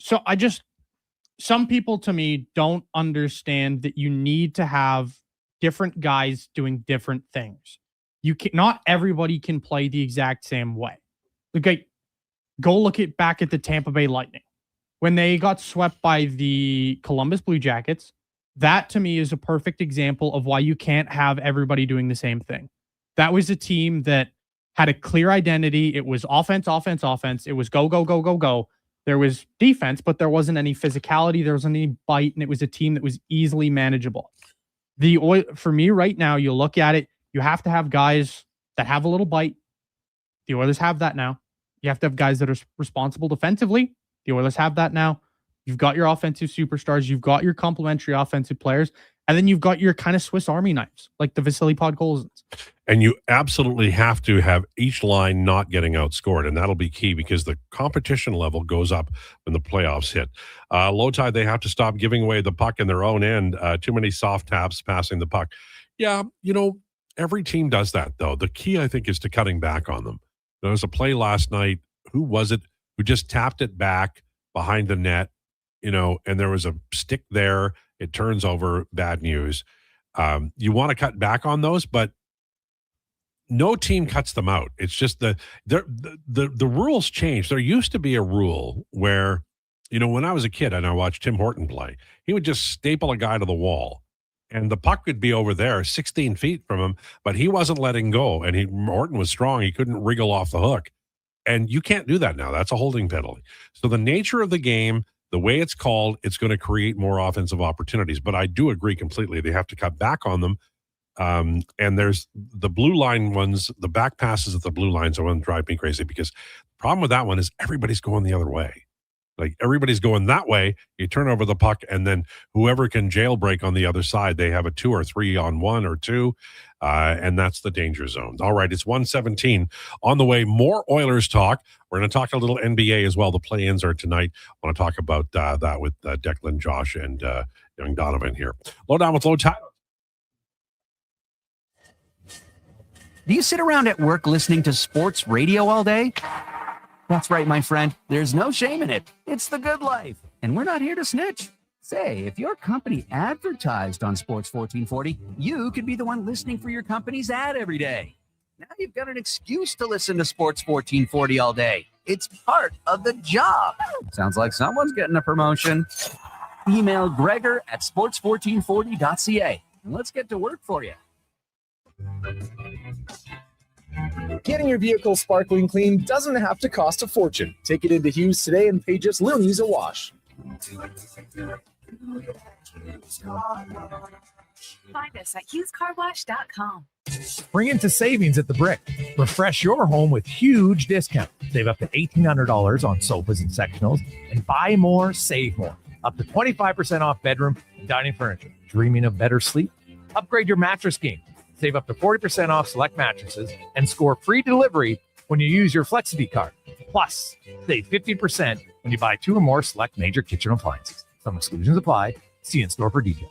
So some people to me don't understand that you need to have different guys doing different things. Not everybody can play the exact same way. Okay, go back at the Tampa Bay Lightning. when they got swept by the Columbus Blue Jackets, that to me is a perfect example of why you can't have everybody doing the same thing. That was a team that had a clear identity. It was offense, offense, offense. It was go, go, go, go, go. There was defense, but there wasn't any physicality. There wasn't any bite, and it was a team that was easily manageable. For me right now, you look at it, you have to have guys that have a little bite. The Oilers have that now. You have to have guys that are responsible defensively. The Oilers have that now. You've got your offensive superstars. You've got your complementary offensive players. And then you've got your kind of Swiss Army knives, like the Vasily Podkolzins. And you absolutely have to have each line not getting outscored, and that'll be key because the competition level goes up when the playoffs hit. Lowetide, they have to stop giving away the puck in their own end. Too many soft taps passing the puck. Yeah, every team does that, though. The key, I think, is to cutting back on them. There was a play last night. Who was it who just tapped it back behind the net, and there was a stick there. It turns over, bad news. You want to cut back on those, but no team cuts them out. It's just the rules change. There used to be a rule where, when I was a kid and I watched Tim Horton play, he would just staple a guy to the wall and the puck would be over there 16 feet from him, but he wasn't letting go. And Horton was strong. He couldn't wriggle off the hook. And you can't do that now. That's a holding penalty. So the nature of the game, the way it's called, it's going to create more offensive opportunities. But I do agree completely. They have to cut back on them. And there's the blue line ones, the back passes at the blue lines are what drive me crazy because the problem with that one is everybody's going the other way. Like everybody's going that way. You turn over the puck and then whoever can jailbreak on the other side, they have a 2 or 3 on 1 or 2. And that's the danger zone. All right. It's 1:17 on the way. More Oilers talk. We're going to talk a little NBA as well. The play-ins are tonight. I want to talk about that with Declan, Josh, and young Donovan here. Lowdown with Lowetide. Do you sit around at work listening to sports radio all day? That's right, my friend. There's no shame in it. It's the good life. And we're not here to snitch. Say, if your company advertised on Sports 1440, you could be the one listening for your company's ad every day. Now you've got an excuse to listen to Sports 1440 all day. It's part of the job. Sounds like someone's getting a promotion. Email Gregor at sports1440.ca and let's get to work for you. Getting your vehicle sparkling clean doesn't have to cost a fortune. Take it into Hughes today and pay just loonies a wash. Find us at HughesCarWash.com. Bring into savings at the Brick. Refresh your home with huge discount. Save up to $1,800 on sofas and sectionals, and buy more, save more. Up to 25% off bedroom and dining furniture. Dreaming of better sleep? Upgrade your mattress game. Save up to 40% off select mattresses and score free delivery when you use your Flexity card. Plus, save 50% when you buy 2 or more select major kitchen appliances. Some exclusions apply. See in-store for details.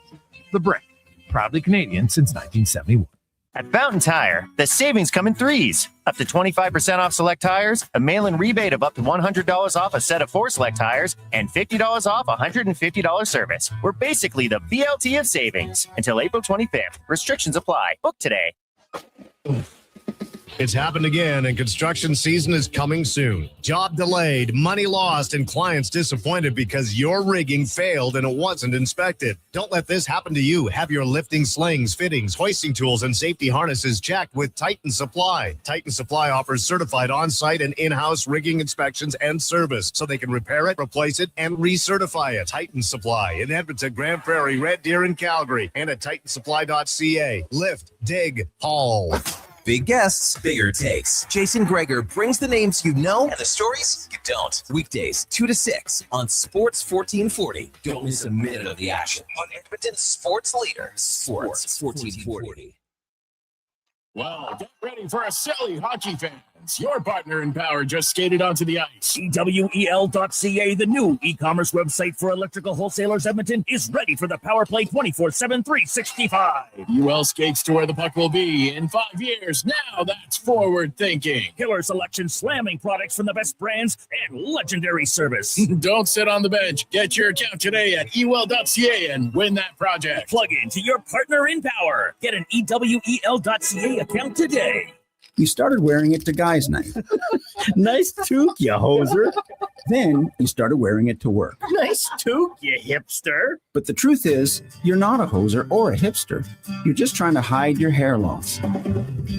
The Brick, proudly Canadian since 1971. At Fountain Tire, the savings come in threes. Up to 25% off select tires, a mail-in rebate of up to $100 off a set of 4 select tires, and $50 off $150 service. We're basically the BLT of savings. Until April 25th. Restrictions apply. Book today. It's happened again, and construction season is coming soon. Job delayed, money lost, and clients disappointed because your rigging failed and it wasn't inspected. Don't let this happen to you. Have your lifting slings, fittings, hoisting tools, and safety harnesses checked with Titan Supply. Titan Supply offers certified on-site and in-house rigging inspections and service, so they can repair it, replace it, and recertify it. Titan Supply in Edmonton, Grand Prairie, Red Deer, and Calgary, and at TitanSupply.ca. Lift, dig, haul. Big guests, bigger takes. Jason Gregor brings the names you know and the stories you don't. Weekdays, 2 to 6 on Sports 1440. Don't miss a minute of the action on Edmonton's sports leader, Sports 1440. Well, get ready for a silly hockey fans. Your partner in power just skated onto the ice. EWEL.ca, the new e-commerce website for electrical wholesalers Edmonton, is ready for the power play 24/7, 365. UL skates to where the puck will be in 5 years. Now that's forward thinking. Killer selection, slamming products from the best brands, and legendary service. Don't sit on the bench. Get your account today at EWEL.ca and win that project. Plug into your partner in power. Get an EWEL.ca account today. You started wearing it to guys' night. Nice toque, you hoser. Then you started wearing it to work. Nice toque, you hipster. But the truth is, you're not a hoser or a hipster. You're just trying to hide your hair loss.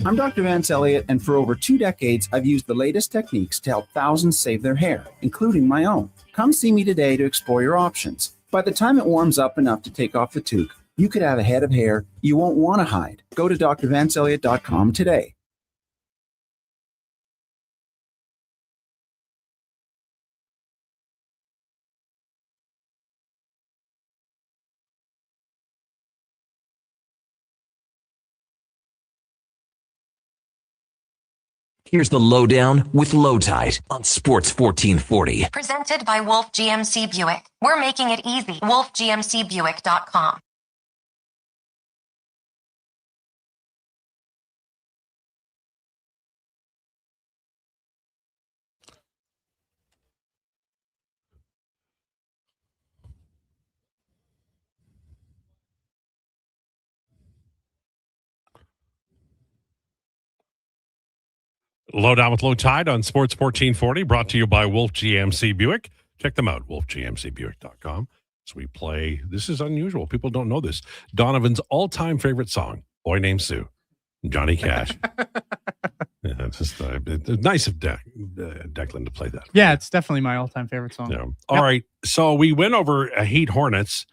I'm Dr. Vance Elliott, and for over 2 decades, I've used the latest techniques to help thousands save their hair, including my own. Come see me today to explore your options. By the time it warms up enough to take off the toque, you could have a head of hair you won't want to hide. Go to drvanceelliott.com today. Here's the lowdown with Lowetide on Sports 1440. Presented by Wolf GMC Buick. We're making it easy. WolfGMCBuick.com. Lowdown with Lowetide on Sports 1440, brought to you by Wolf GMC Buick. Check them out, wolfgmcbuick.com. So we play, this is unusual. People don't know this. Donovan's all-time favorite song, Boy Named Sue, Johnny Cash. Yeah, it's just it's nice of Declan to play that. Yeah, it's definitely my all-time favorite song. Yeah. All right. So we went over Heat Hornets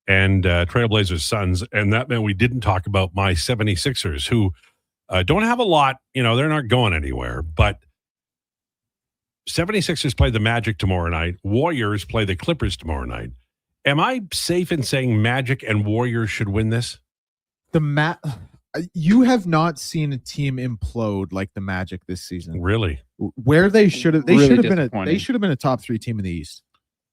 and Trailblazers Suns, and that meant we didn't talk about my 76ers, who don't have a lot. They're not going anywhere. But 76ers play the Magic tomorrow night. Warriors play the Clippers tomorrow night. Am I safe in saying Magic and Warriors should win this? You have not seen a team implode like the Magic this season. Really? Where they should have Really been a top 3 team in the East.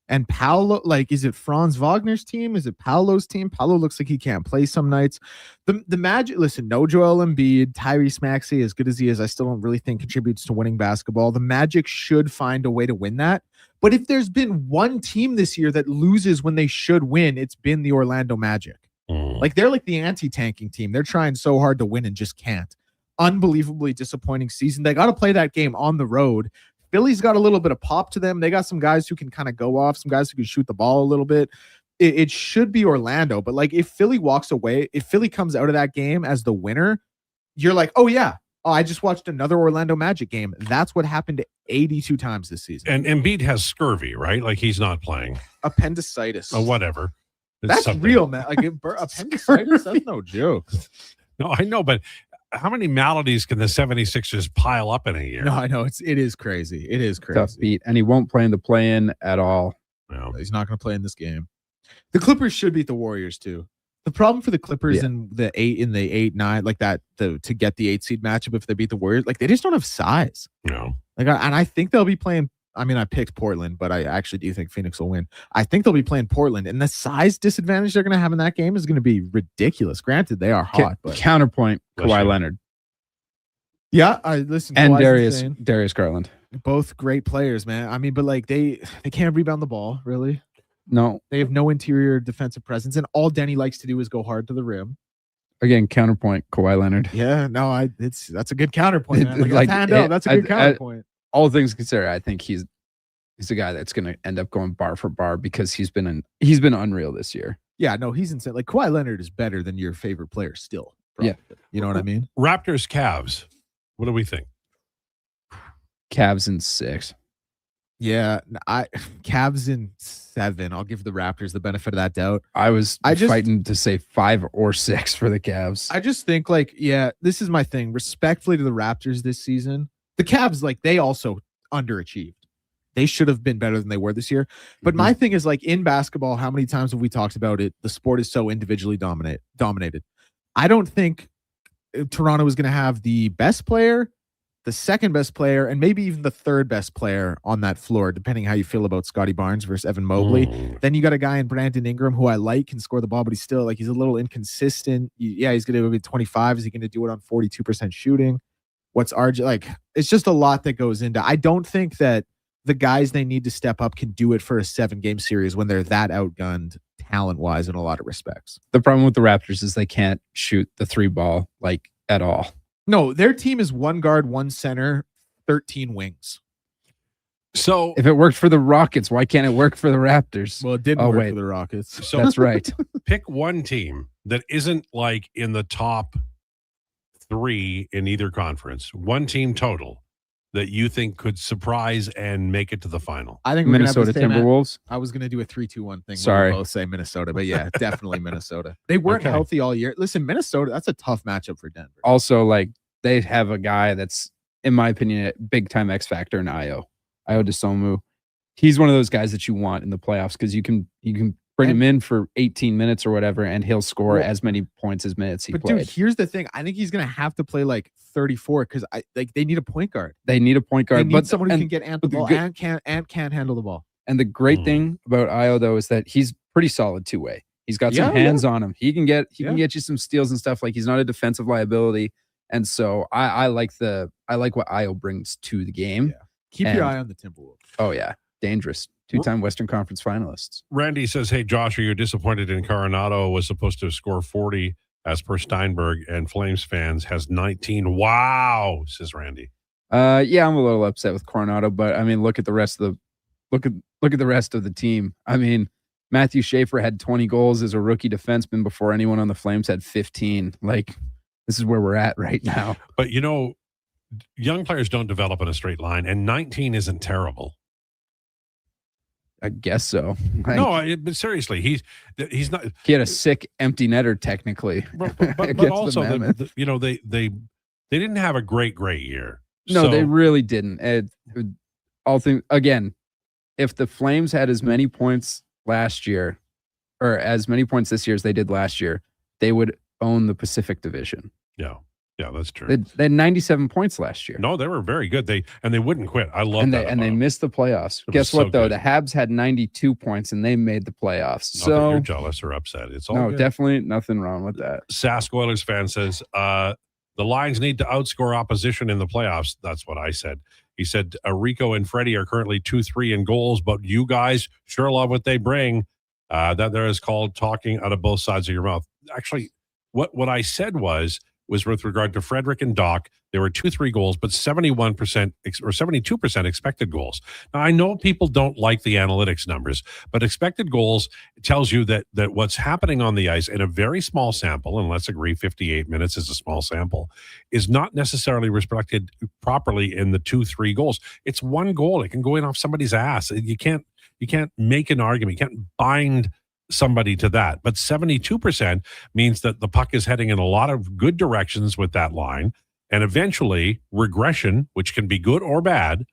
And Paolo, is it Franz Wagner's team? Is it Paolo's team? Paolo looks like he can't play some nights. The Magic, listen, no Joel Embiid, Tyrese Maxey, as good as he is, I still don't really think contributes to winning basketball. The Magic should find a way to win that. But if there's been one team this year that loses when they should win, it's been the Orlando Magic. They're like the anti-tanking team. They're trying so hard to win and just can't. Unbelievably disappointing season. They got to play that game on the road. Philly's got a little bit of pop to them. They got some guys who can kind of go off, some guys who can shoot the ball a little bit. It should be Orlando. But if Philly walks away, if Philly comes out of that game as the winner, you're like, oh yeah, I just watched another Orlando Magic game. That's what happened 82 times this season. And Embiid has scurvy, right? He's not playing. Appendicitis. Oh, whatever. That's real, man. Appendicitis, that's no joke. No, I know, but how many maladies can the 76ers pile up in a year? No, I know. It is crazy. It is crazy. Tough beat. And he won't play in the play-in at all. No. He's not going to play in this game. The Clippers should beat the Warriors too. The problem for the Clippers in the 8-9, to get the 8 seed matchup if they beat the Warriors, they just don't have size. No. And I think they'll be playing. I mean, I picked Portland, but I actually do think Phoenix will win. I think they'll be playing Portland, and the size disadvantage they're going to have in that game is going to be ridiculous. Granted, they are hot, but counterpoint, Kawhi Leonard. Yeah, I listen. And Darius Garland. Both great players, man. I mean, but they can't rebound the ball, really. No. They have no interior defensive presence, and all Denny likes to do is go hard to the rim. Again, counterpoint, Kawhi Leonard. Yeah, no, that's a good counterpoint, man. That's a good counterpoint. All things considered, I think he's a guy that's going to end up going bar for bar because he's been unreal this year. Yeah, no, he's insane. Kawhi Leonard is better than your favorite player still. Probably. Yeah, you know what I mean. Raptors, Cavs. What do we think? Cavs in 6. Yeah, Cavs in 7. I'll give the Raptors the benefit of that doubt. I was fighting to say 5 or 6 for the Cavs. I just think this is my thing. Respectfully to the Raptors this season, the Cavs they also underachieved. They should have been better than they were this year. But my thing is in basketball, how many times have we talked about it? The sport is so individually dominated. I don't think Toronto is going to have the best player, the second best player, and maybe even the third best player on that floor, depending how you feel about Scotty Barnes versus Evan Mobley. Then you got a guy in Brandon Ingram who I like, can score the ball, but he's still he's a little inconsistent. Yeah, he's going to be 25. Is he going to do it on 42% shooting? What's RJ it's just a lot that goes into. I don't think that the guys they need to step up can do it for a 7-game series when they're that outgunned talent-wise in a lot of respects. The problem with the Raptors is they can't shoot the 3 ball at all. No, their team is 1 guard, 1 center, 13 wings. So if it worked for the Rockets, why can't it work for the Raptors? Well, it didn't work for the Rockets. So that's right. Pick one team that isn't like in the top 3 in either conference. One team total that you think could surprise and make it to the final. I think we're gonna have Minnesota the same Timberwolves. I was going to do a 3-2-1 thing. Sorry. We'll both say Minnesota, but yeah, definitely Minnesota. They weren't Okay. healthy all year. Listen, Minnesota, that's a tough matchup for Denver. Also, like they have a guy that's, in my opinion, a big time X factor in Ayo Dosunmu. He's one of those guys that you want in the playoffs because you can bring him in for 18 minutes or whatever, and he'll score as many points as minutes he But played. dude, here's the thing. I think he's going to have to play like 34 because they need a point guard. They need a point guard, They need but someone who and- can get ant the but the ball good- and can handle the ball. And the great thing about Ayo though is that he's pretty solid two-way. He's got some Yeah, hands on him. He can get Yeah. you some steals and stuff. Like he's not a defensive liability. And so I like what Ayo brings to the game. Keep And- your eye on the Timberwolves. Oh yeah, dangerous. 2-time Western Conference finalists. Randy says, hey, Josh, are you disappointed in Coronado was supposed to score 40 as per Steinberg and Flames fans has 19. Wow, says Randy. Yeah, I'm a little upset with Coronado, but I mean, look at the rest of the team. I mean, Matthew Schaefer had 20 goals as a rookie defenseman before anyone on the Flames had 15. Like, this is where we're at right now. But, you know, young players don't develop in a straight line, and 19 isn't terrible. I guess so. Like, No, but seriously, he's not. he had a sick empty netter technically. But against the also, Mammoth. you know, they didn't have a great year. No, So- they really didn't. Again, if the Flames had as many points last year, or as many points this year as they did last year, they would own the Pacific Division. Yeah, that's true. They had 97 points last year. No, they were very good. They wouldn't quit. I love and that. they missed the playoffs. It was Guess what so though? good. The Habs had 92 points and they made the playoffs. Not that you're So jealous or upset. It's all no, good. definitely nothing wrong with that. Sask Oilers fan says the Lions need to outscore opposition in the playoffs. That's what I said. He said Rico and Freddie are currently 2-3 in goals, but you guys sure love what they bring. That there is called talking out of both sides of your mouth. Actually, what I said was with regard to Frederick and Doc. There were 2-3 goals, but 71% or 72% expected goals. Now, I know people don't like the analytics numbers, but expected goals tells you that what's happening on the ice in a very small sample, and let's agree 58 minutes is a small sample, is not necessarily reflected properly in the 2-3 goals. It's one goal. It can go in off somebody's ass. You can't make an argument. You can't bind somebody to that. But 72% means that the puck is heading in a lot of good directions with that line. And eventually, regression, which can be good or bad,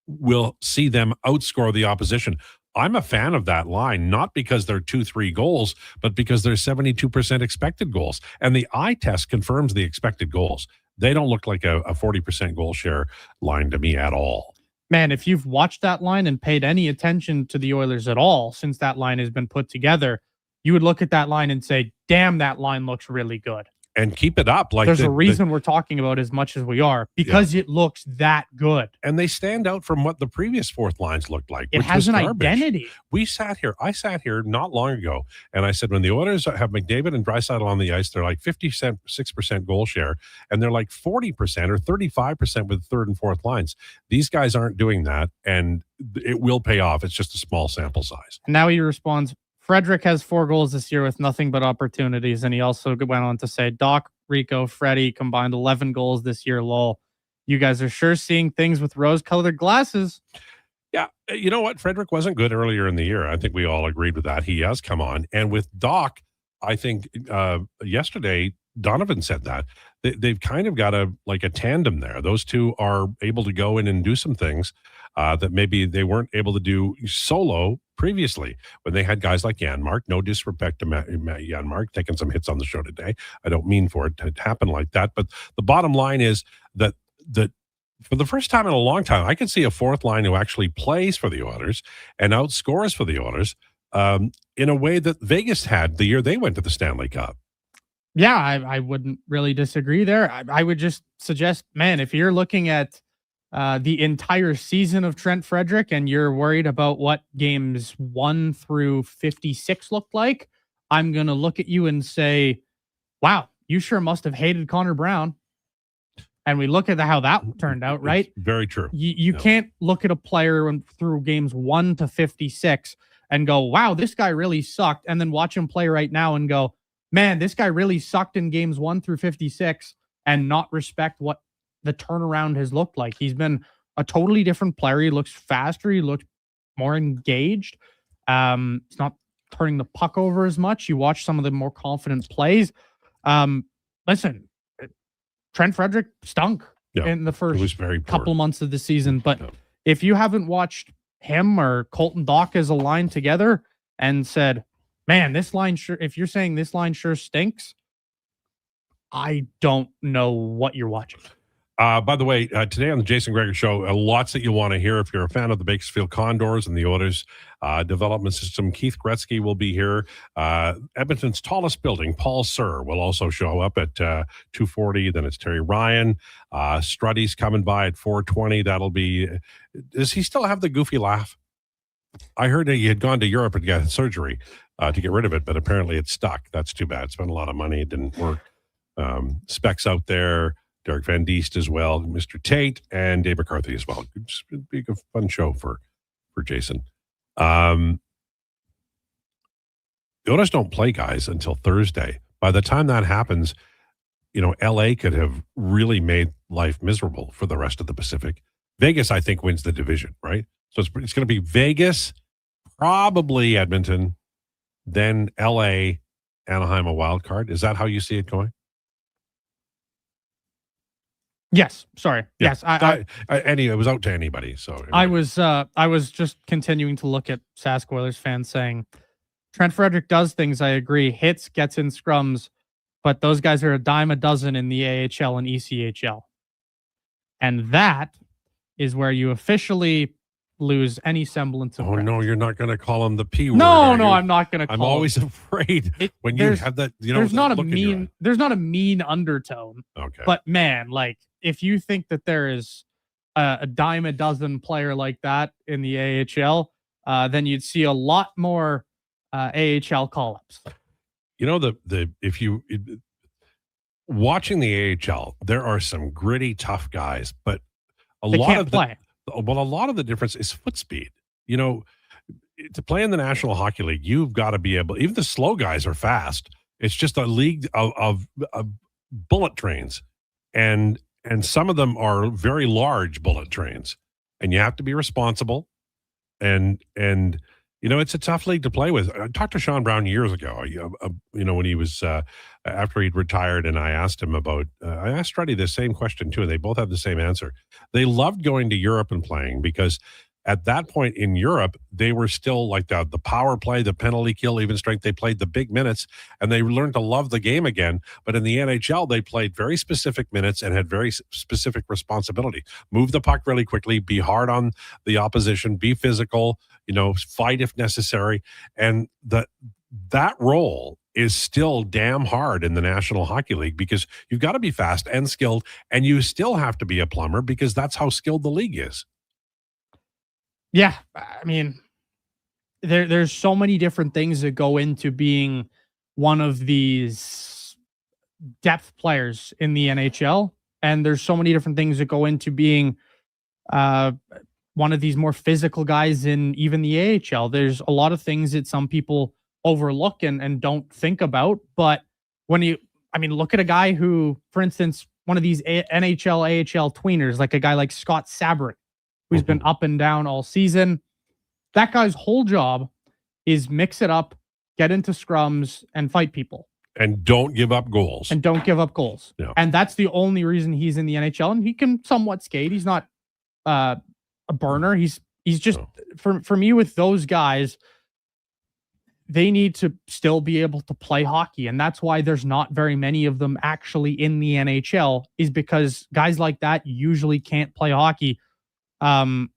will see them outscore the opposition. I'm a fan of that line, not because they're 2-3 goals, but because they're 72% expected goals. And the eye test confirms the expected goals. They don't look like a 40% goal share line to me at all. Man, if you've watched that line and paid any attention to the Oilers at all since that line has been put together, you would look at that line and say, damn, that line looks really good. And keep it up. Like There's a reason we're talking about as much as we are, because it looks that good. And they stand out from what the previous fourth lines looked like. It which has was an garbage. identity. I sat here not long ago, and I said, when the Oilers have McDavid and Draisaitl on the ice, they're like 56% goal share, and they're like 40% or 35% with third and fourth lines. These guys aren't doing that, and it will pay off. It's just a small sample size. And now he responds, Frederick has 4 goals this year with nothing but opportunities. And he also went on to say, Doc, Rico, Freddie combined 11 goals this year, lol. You guys are sure seeing things with rose-colored glasses. Yeah, you know what? Frederick wasn't good earlier in the year. I think we all agreed with that. He has come on. And with Doc, I think yesterday, Donovan said that. They've kind of got a tandem there. Those two are able to go in and do some things that maybe they weren't able to do solo previously when they had guys like Janmark. No disrespect to Janmark, taking some hits on the show today. I don't mean for it to happen like that. But the bottom line is that for the first time in a long time, I can see a fourth line who actually plays for the Oilers and outscores for the Oilers in a way that Vegas had the year they went to the Stanley Cup. Yeah, I wouldn't really disagree there. I would just suggest, man, if you're looking at the entire season of Trent Frederick and you're worried about what games 1 through 56 looked like, I'm going to look at you and say, wow, you sure must have hated Connor Brown. And we look at how that turned out, right? It's very true. You can't look at a player through games 1 to 56 and go, wow, this guy really sucked. And then watch him play right now and go, man, this guy really sucked in games 1 through 56 and not respect what the turnaround has looked like. He's been a totally different player. He looks faster. He looks more engaged. He's not turning the puck over as much. You watch some of the more confident plays. Listen, Trent Frederick stunk in the first couple months of the season. But if you haven't watched him or Colton Dawkins aligned together and said, man, this line sure, if you're saying this line sure stinks, I don't know what you're watching. By the way, today on the Jason Gregor Show, lots that you want to hear if you're a fan of the Bakersfield Condors and the Oilers development system. Keith Gretzky will be here. Edmonton's tallest building, Paul Sir, will also show up at 2:40. Then it's Terry Ryan. Struddy's coming by at 4:20. That'll be... Does he still have the goofy laugh? I heard that he had gone to Europe and got surgery to get rid of it, but apparently it's stuck. That's too bad. Spent a lot of money. It didn't work. Specs out there. Derek Van Diest as well, Mr. Tate, and Dave McCarthy as well. It'd be a fun show for Jason. The Oilers don't play, guys, until Thursday. By the time that happens, LA could have really made life miserable for the rest of the Pacific. Vegas, I think, wins the division, right? So it's going to be Vegas, probably Edmonton, then LA, Anaheim, a wild card. Is that how you see it going? Yes. Sorry. Yeah. Yes. It was out to anybody. So anyway. I was just continuing to look at Sask Oilers fans saying Trent Frederick does things. I agree. Hits, gets in scrums, but those guys are a dime a dozen in the AHL and ECHL. And that is where you officially lose any semblance of no, you're not going to call him the P word. No, I'm not going to call I'm always afraid when you have that, there's not a mean undertone. Okay. But man, like if you think that there is a dime a dozen player like that in the AHL, then you'd see a lot more AHL call-ups. Watching the AHL, there are some gritty, tough guys, but a they lot can't of play. a lot of the difference is foot speed. To play in the National Hockey League, you've got to be able, even the slow guys are fast. It's just a league of bullet trains. And some of them are very large bullet trains. And you have to be responsible. And it's a tough league to play with. I talked to Sean Brown years ago, when he was, after he'd retired, and I asked him about, I asked Struddy the same question too, and they both had the same answer. They loved going to Europe and playing because at that point in Europe, they were still like the power play, the penalty kill, even strength. They played the big minutes and they learned to love the game again. But in the NHL, they played very specific minutes and had very specific responsibility. Move the puck really quickly, be hard on the opposition, be physical, fight if necessary. And that role is still damn hard in the National Hockey League because you've got to be fast and skilled, and you still have to be a plumber because that's how skilled the league is. Yeah, I mean, there's so many different things that go into being one of these depth players in the NHL, and there's so many different things that go into being one of these more physical guys in even the AHL. There's a lot of things that some people overlook and don't think about, but look at a guy who, for instance, one of these NHL, AHL tweeners, like a guy like Scott Sabourin, who's been up and down all season. That guy's whole job is mix it up, get into scrums, and fight people. And don't give up goals. Yeah. And that's the only reason he's in the NHL. And he can somewhat skate. He's not a burner. He's just, for me, with those guys, they need to still be able to play hockey. And that's why there's not very many of them actually in the NHL, is because guys like that usually can't play hockey. And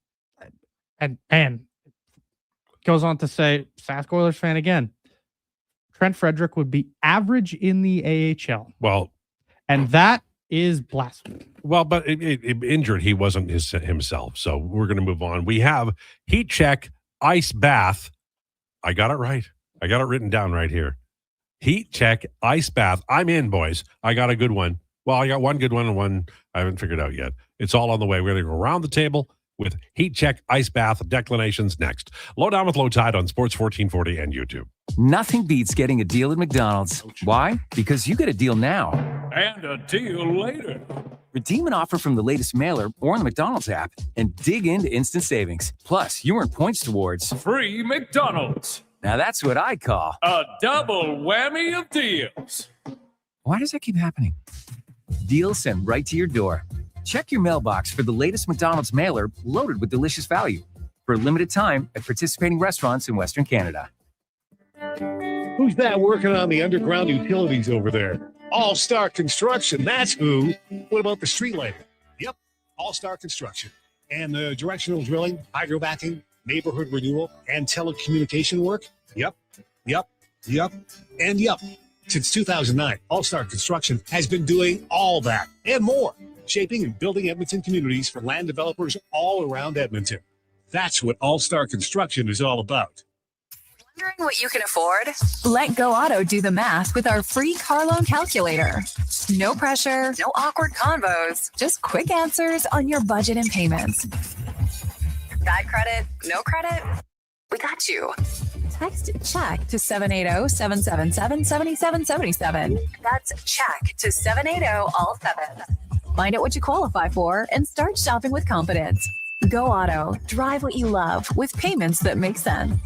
goes on to say, Sask Oilers fan again, Trent Frederick would be average in the AHL. Well, and that is blasphemy. Well, but it injured, he wasn't himself. So we're going to move on. We have heat check, ice bath. I got it right. I got it written down right here. Heat check, ice bath. I'm in, boys. I got a good one. Well, I got one good one and one I haven't figured out yet. It's all on the way. We're going to go around the table with Heat Check, Ice Bath, Declanations next. Lowdown with Lowetide on Sports 1440 and YouTube. Nothing beats getting a deal at McDonald's. Why? Because you get a deal now. And a deal later. Redeem an offer from the latest mailer or on the McDonald's app and dig into instant savings. Plus, you earn points towards Free McDonald's. Now that's what I call a double whammy of deals. Why does that keep happening? Deals sent right to your door. Check your mailbox for the latest McDonald's mailer loaded with delicious value. For a limited time at participating restaurants in Western Canada. Who's that working on the underground utilities over there? All-Star Construction, that's who. What about the street lighting? Yep, All-Star Construction. And the directional drilling, hydrobacking, neighborhood renewal, and telecommunication work? Yep. Since 2009, All-Star Construction has been doing all that and more, shaping and building Edmonton communities for land developers all around Edmonton. That's what All-Star Construction is all about. Wondering what you can afford? Let Go Auto do the math with our free car loan calculator. No pressure, no awkward convos, just quick answers on your budget and payments. Bad credit? No credit? We got you. Text CHECK to 780-777-7777. That's CHECK to 780-all-7. Find out what you qualify for and start shopping with confidence. Go Auto. Drive what you love with payments that make sense.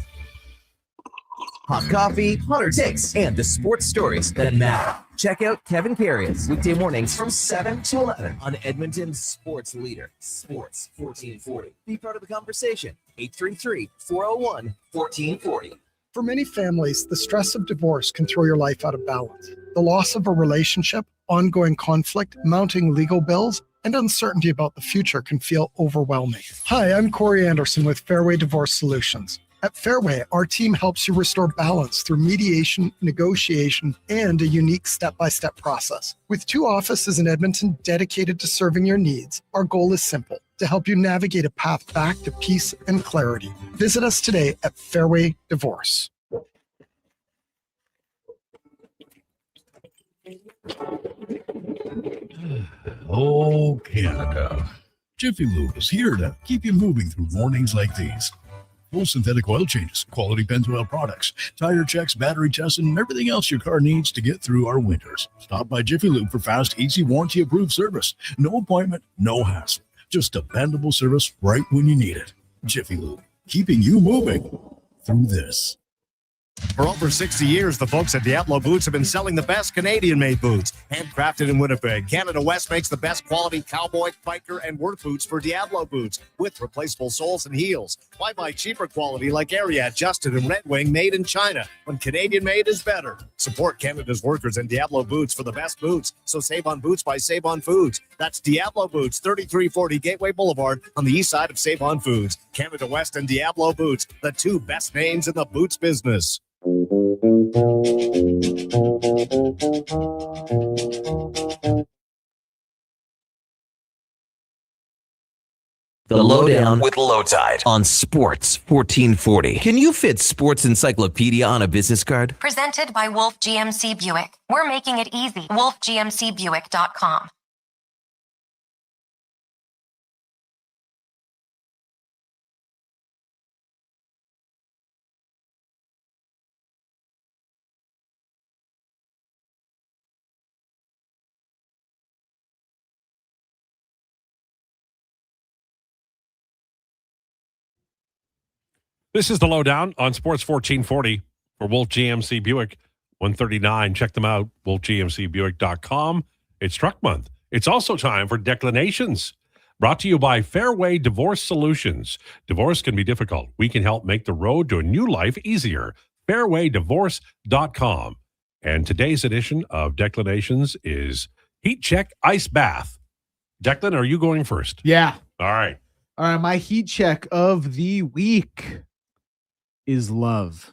Hot coffee, hotter takes, and the sports stories that matter. Check out Kevin Carrius weekday mornings from 7 to 11 on Edmonton's sports leader, Sports 1440. Be part of the conversation. 833-401-1440. For many families, the stress of divorce can throw your life out of balance. The loss of a relationship, ongoing conflict, mounting legal bills, and uncertainty about the future can feel overwhelming. Hi, I'm Corey Anderson with Fairway Divorce Solutions. At Fairway, our team helps you restore balance through mediation, negotiation, and a unique step-by-step process. With 2 offices in Edmonton dedicated to serving your needs, our goal is simple: to help you navigate a path back to peace and clarity. Visit us today at Fairway Divorce. Oh, Canada. Jiffy Lube is here to keep you moving through mornings like these. Full synthetic oil changes, quality Pennzoil products, tire checks, battery tests, and everything else your car needs to get through our winters. Stop by Jiffy Lube for fast, easy, warranty-approved service. No appointment, no hassle. Just dependable service right when you need it. Jiffy Lube, keeping you moving through this. For over 60 years, the folks at Diablo Boots have been selling the best Canadian-made boots. Handcrafted in Winnipeg, Canada West makes the best quality cowboy, biker, and work boots for Diablo Boots with replaceable soles and heels. Why buy cheaper quality like Ariat, Justin, and Red Wing made in China when Canadian-made is better? Support Canada's workers and Diablo Boots for the best boots. So save on boots by Save On Foods. That's Diablo Boots, 3340 Gateway Boulevard on the east side of Save On Foods. Canada West and Diablo Boots, the 2 best names in the boots business. The Lowdown with Lowetide on Sports 1440. Can you fit Sports Encyclopedia on a business card? Presented by Wolf GMC Buick. We're making it easy. WolfGMCBuick.com. This is the Lowdown on Sports 1440 for Wolf GMC Buick 139. Check them out, wolfgmcbuick.com. It's truck month. It's also time for Declanations, brought to you by Fairway Divorce Solutions. Divorce can be difficult. We can help make the road to a new life easier. Fairwaydivorce.com. And today's edition of Declanations is Heat Check Ice Bath. Declan, are you going first? Yeah. All right. All right. My heat check of the week is love.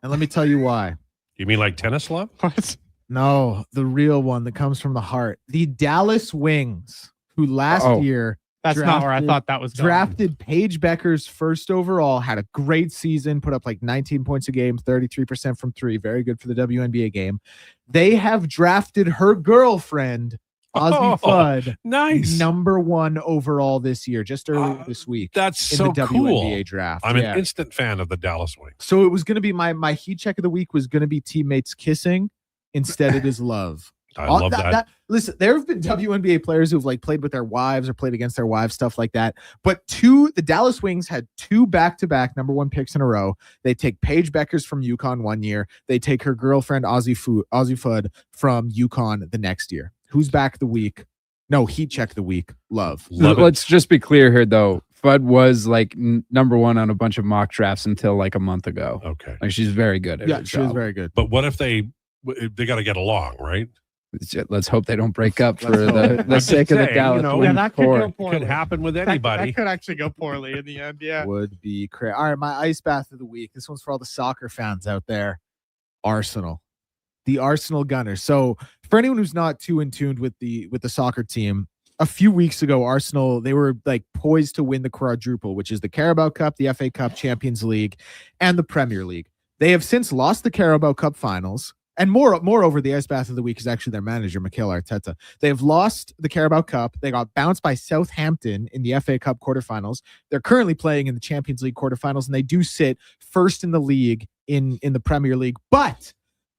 And let me tell you why. You mean like tennis love? What? No, the real one that comes from the heart. The Dallas Wings, who last year That's not where I thought that was going. Drafted Paige Beckers first overall, had a great season, put up like 19 points a game, 33% from 3. Very good for the WNBA game. They have drafted her girlfriend Ozzy Fudd, nice. #1 overall this year, just earlier this week. That's in so the cool. WNBA draft. I'm Yeah. an instant fan of the Dallas Wings. So it was going to be my heat check of the week was going to be teammates kissing. Instead, it is love. I love that. Listen, there have been WNBA players who've like played with their wives or played against their wives, stuff like that. But the Dallas Wings had 2 back-to-back #1 picks in a row. They take Paige Beckers from UConn one year. They take her girlfriend Ozzy Fudd from UConn the next year. Who's back the week? No, heat check the week. Love. Let's just be clear here, though. Fudd was like #1 on a bunch of mock drafts until like a month ago. Okay. Like she's very good at her She was job. very good. But what if they got to get along, right? Let's hope they don't break up for the sake of the Dallas. Yeah, that could go It poorly. could happen with That anybody. could actually go poorly in the end. Yeah. Would be crazy. All right, my ice bath of the week. This one's for all the soccer fans out there. Arsenal. The Arsenal Gunners. So for anyone who's not too in tune with the soccer team, a few weeks ago, Arsenal, they were like poised to win the quadruple, which is the Carabao Cup, the FA Cup, Champions League, and the Premier League. They have since lost the Carabao Cup finals. And moreover, the ice bath of the week is actually their manager, Mikel Arteta. They have lost the Carabao Cup. They got bounced by Southampton in the FA Cup quarterfinals. They're currently playing in the Champions League quarterfinals, and they do sit first in the league in the Premier League. But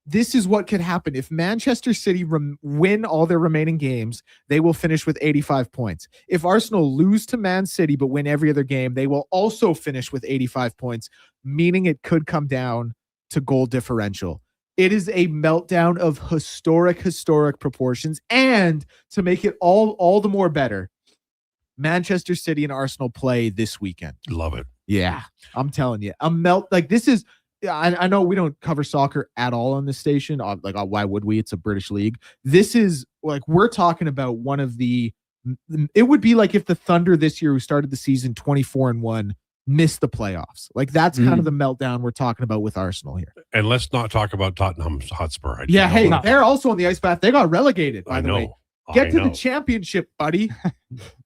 this is what could happen. If Manchester City win all their remaining games, they will finish with 85 points. If Arsenal lose to Man City but win every other game, they will also finish with 85 points, meaning it could come down to goal differential. It is a meltdown of historic proportions. And to make it all the more better, Manchester City and Arsenal play this weekend. Love it. Yeah, I'm telling you. This is, I know we don't cover soccer at all on this station. Why would we? It's a British league. This is like, we're talking about one of it would be like if the Thunder this year, who started the season 24-1, missed the playoffs. Like that's kind of the meltdown we're talking about with Arsenal here. And let's not talk about Tottenham Hotspur. They're also on the ice bath. They got relegated, by the way. Get to the championship, buddy.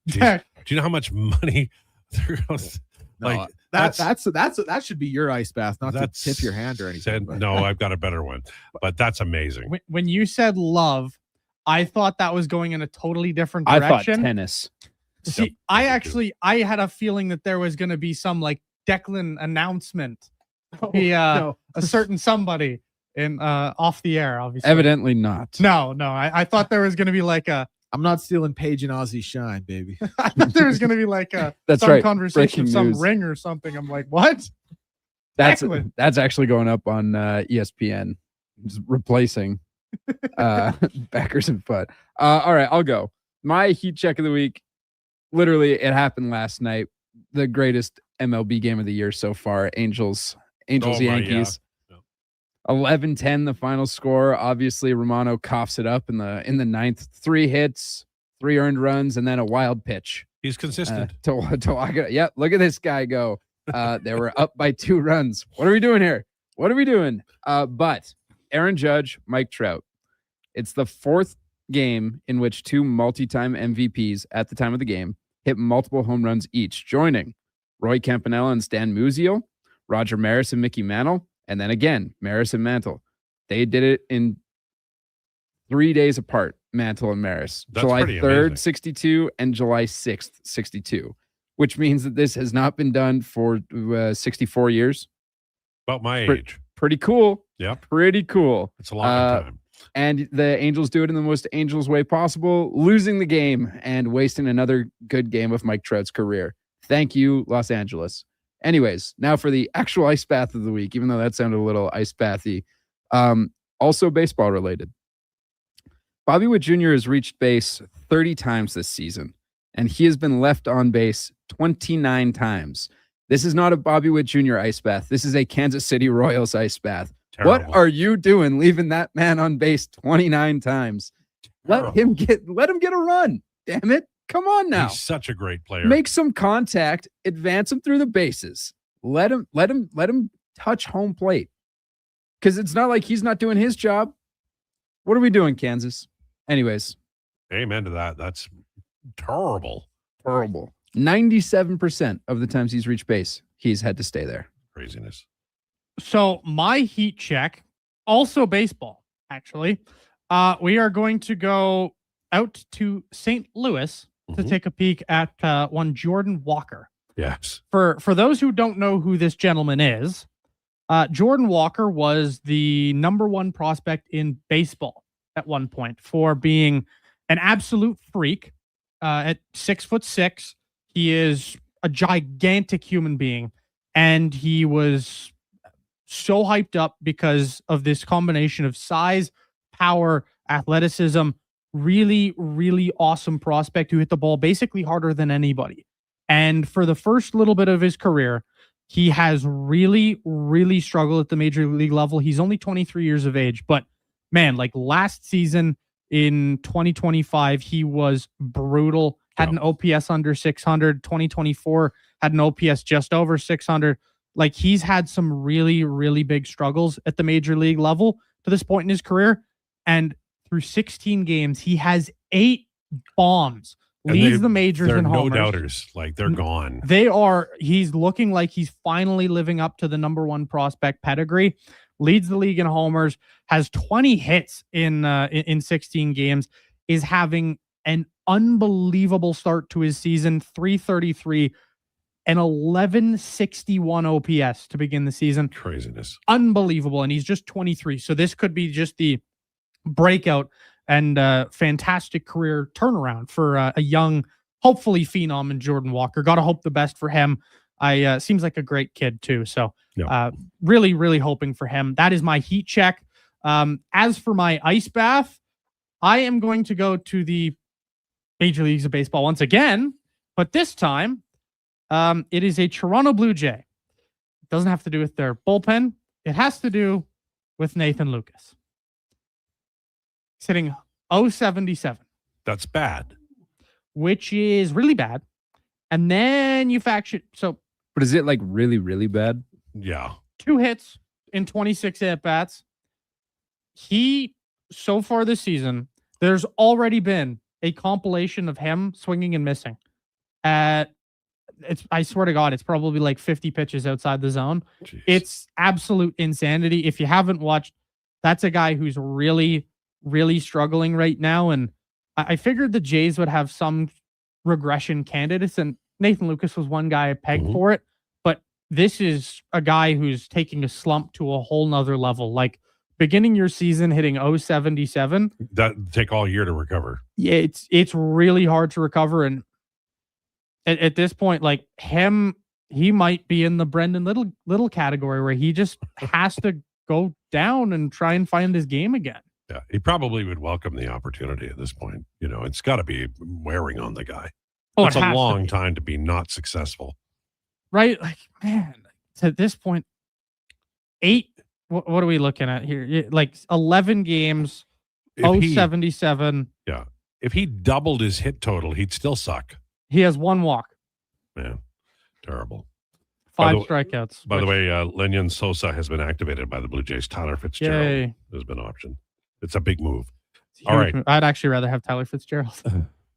Do you know how much money they're going that should be your ice bath, not to tip your hand or anything. No, I've got a better one. But that's amazing. When you said love, I thought that was going in a totally different I direction. thought tennis. See, I had a feeling that there was going to be some like Declan announcement. A certain somebody in off the air, obviously. Evidently not. No. I thought there was going to be like I'm not stealing Paige and Ozzy shine, baby. I thought there was going to be like That's some right. conversation, Breaking some news. ring or something. I'm like, what? That's Declan. that's actually going up on ESPN, just replacing Beckers and Fudd. All right, I'll go. My heat check of the week. Literally, it happened last night. The greatest MLB game of the year so far. Angels Yankees. 11-10 the final score. Obviously, Romano coughs it up in the ninth. 3 hits, 3 earned runs, and then a wild pitch. He's consistent. To walk it. Yeah, look at this guy go. They were up by 2 runs. What are we doing here? What are we doing? But Aaron Judge, Mike Trout. It's the 4th game in which 2 multi-time MVPs at the time of the game hit multiple home runs each, joining Roy Campanella and Stan Musial, Roger Maris and Mickey Mantle, and then again, Maris and Mantle. They did it in 3 days apart, Mantle and Maris. That's July pretty 3rd, amazing. 62, and July 6th, 62, which means that this has not been done for 64 years. About my age. Pretty cool. Yep. Pretty cool. It's a long time. And the Angels do it in the most Angels way possible, losing the game and wasting another good game of Mike Trout's career. Thank you, Los Angeles. Anyways, now for the actual ice bath of the week, even though that sounded a little ice bathy. Also baseball related. Bobby Witt Jr. has reached base 30 times this season, and he has been left on base 29 times. This is not a Bobby Witt Jr. ice bath. This is a Kansas City Royals ice bath. Terrible. What are you doing leaving that man on base 29 times? Let him get a run. Damn it. Come on now. He's such a great player. Make some contact, advance him through the bases. Let him touch home plate. Because it's not like he's not doing his job. What are we doing, Kansas? Anyways. Amen to that. That's terrible. Terrible. 97% of the times he's reached base, he's had to stay there. Craziness. So my heat check, also baseball, actually. We are going to go out to St. Louis to take a peek at one Jordan Walker. Yes. For those who don't know who this gentleman is, Jordan Walker was the number one prospect in baseball at one point for being an absolute freak. At 6'6", he is a gigantic human being, and he was so hyped up because of this combination of size, power, athleticism. Really, really awesome prospect who hit the ball basically harder than anybody. And for the first little bit of his career, he has really, really struggled at the major league level. He's only 23 years of age, but man, like last season in 2025, he was brutal. Had an OPS under 600. 2024 had an OPS just over 600. Like, he's had some really, really big struggles at the major league level to this point in his career. And through 16 games, he has 8 bombs. Leads the majors in homers. No doubters. Like, they're gone. He's looking like he's finally living up to the number one prospect pedigree. Leads the league in homers, has 20 hits in 16 games, is having an unbelievable start to his season, 333 and 1161 OPS to begin the season. Craziness. Unbelievable. And he's just 23. So this could be just the breakout and fantastic career turnaround for a young, hopefully phenom in Jordan Walker. Got to hope the best for him. Seems like a great kid too. So really, really hoping for him. That is my heat check. As for my ice bath, I am going to go to the Major Leagues of Baseball once again, but this time it is a Toronto Blue Jay. It doesn't have to do with their bullpen. It has to do with Nathan Lucas. He's hitting 0.77. That's bad. Which is really bad. And then you faction. So, but is it like really, really bad? Yeah. 2 hits in 26 at-bats. He, so far this season, there's already been a compilation of him swinging and missing. I swear to God, it's probably like 50 pitches outside the zone. Jeez. It's absolute insanity. If you haven't watched, that's a guy who's really, really struggling right now. And I figured the Jays would have some regression candidates, and Nathan Lucas was one guy I pegged for it. But this is a guy who's taking a slump to a whole nother level. Like, beginning your season hitting 0.77. That take all year to recover. Yeah, it's really hard to recover. And at this point, like he might be in the Brendan Little category where he just has to go down and try and find his game again. Yeah, he probably would welcome the opportunity at this point. You know, it's got to be wearing on the guy. Oh, that's a long time to be not successful. Right? Like, man, at this point, 8. What are we looking at here? Like 11 games, 0.77. Yeah. If he doubled his hit total, he'd still suck. He has 1 walk. Man, terrible. 5 strikeouts. By the way, Lenyon Sosa has been activated by the Blue Jays. Tyler Fitzgerald has been optioned. It's a big move. All right. I'd actually rather have Tyler Fitzgerald.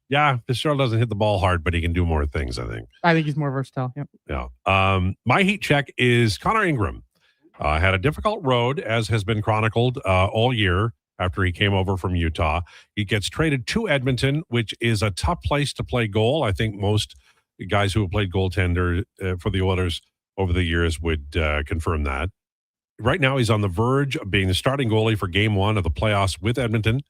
Yeah, Fitzgerald doesn't hit the ball hard, but he can do more things, I think. I think he's more versatile. Yep. Yeah. My heat check is Connor Ingram. Had a difficult road, as has been chronicled all year after he came over from Utah. He gets traded to Edmonton, which is a tough place to play goal. I think most guys who have played goaltender for the Oilers over the years would confirm that. Right now, he's on the verge of being the starting goalie for Game 1 of the playoffs with Edmonton.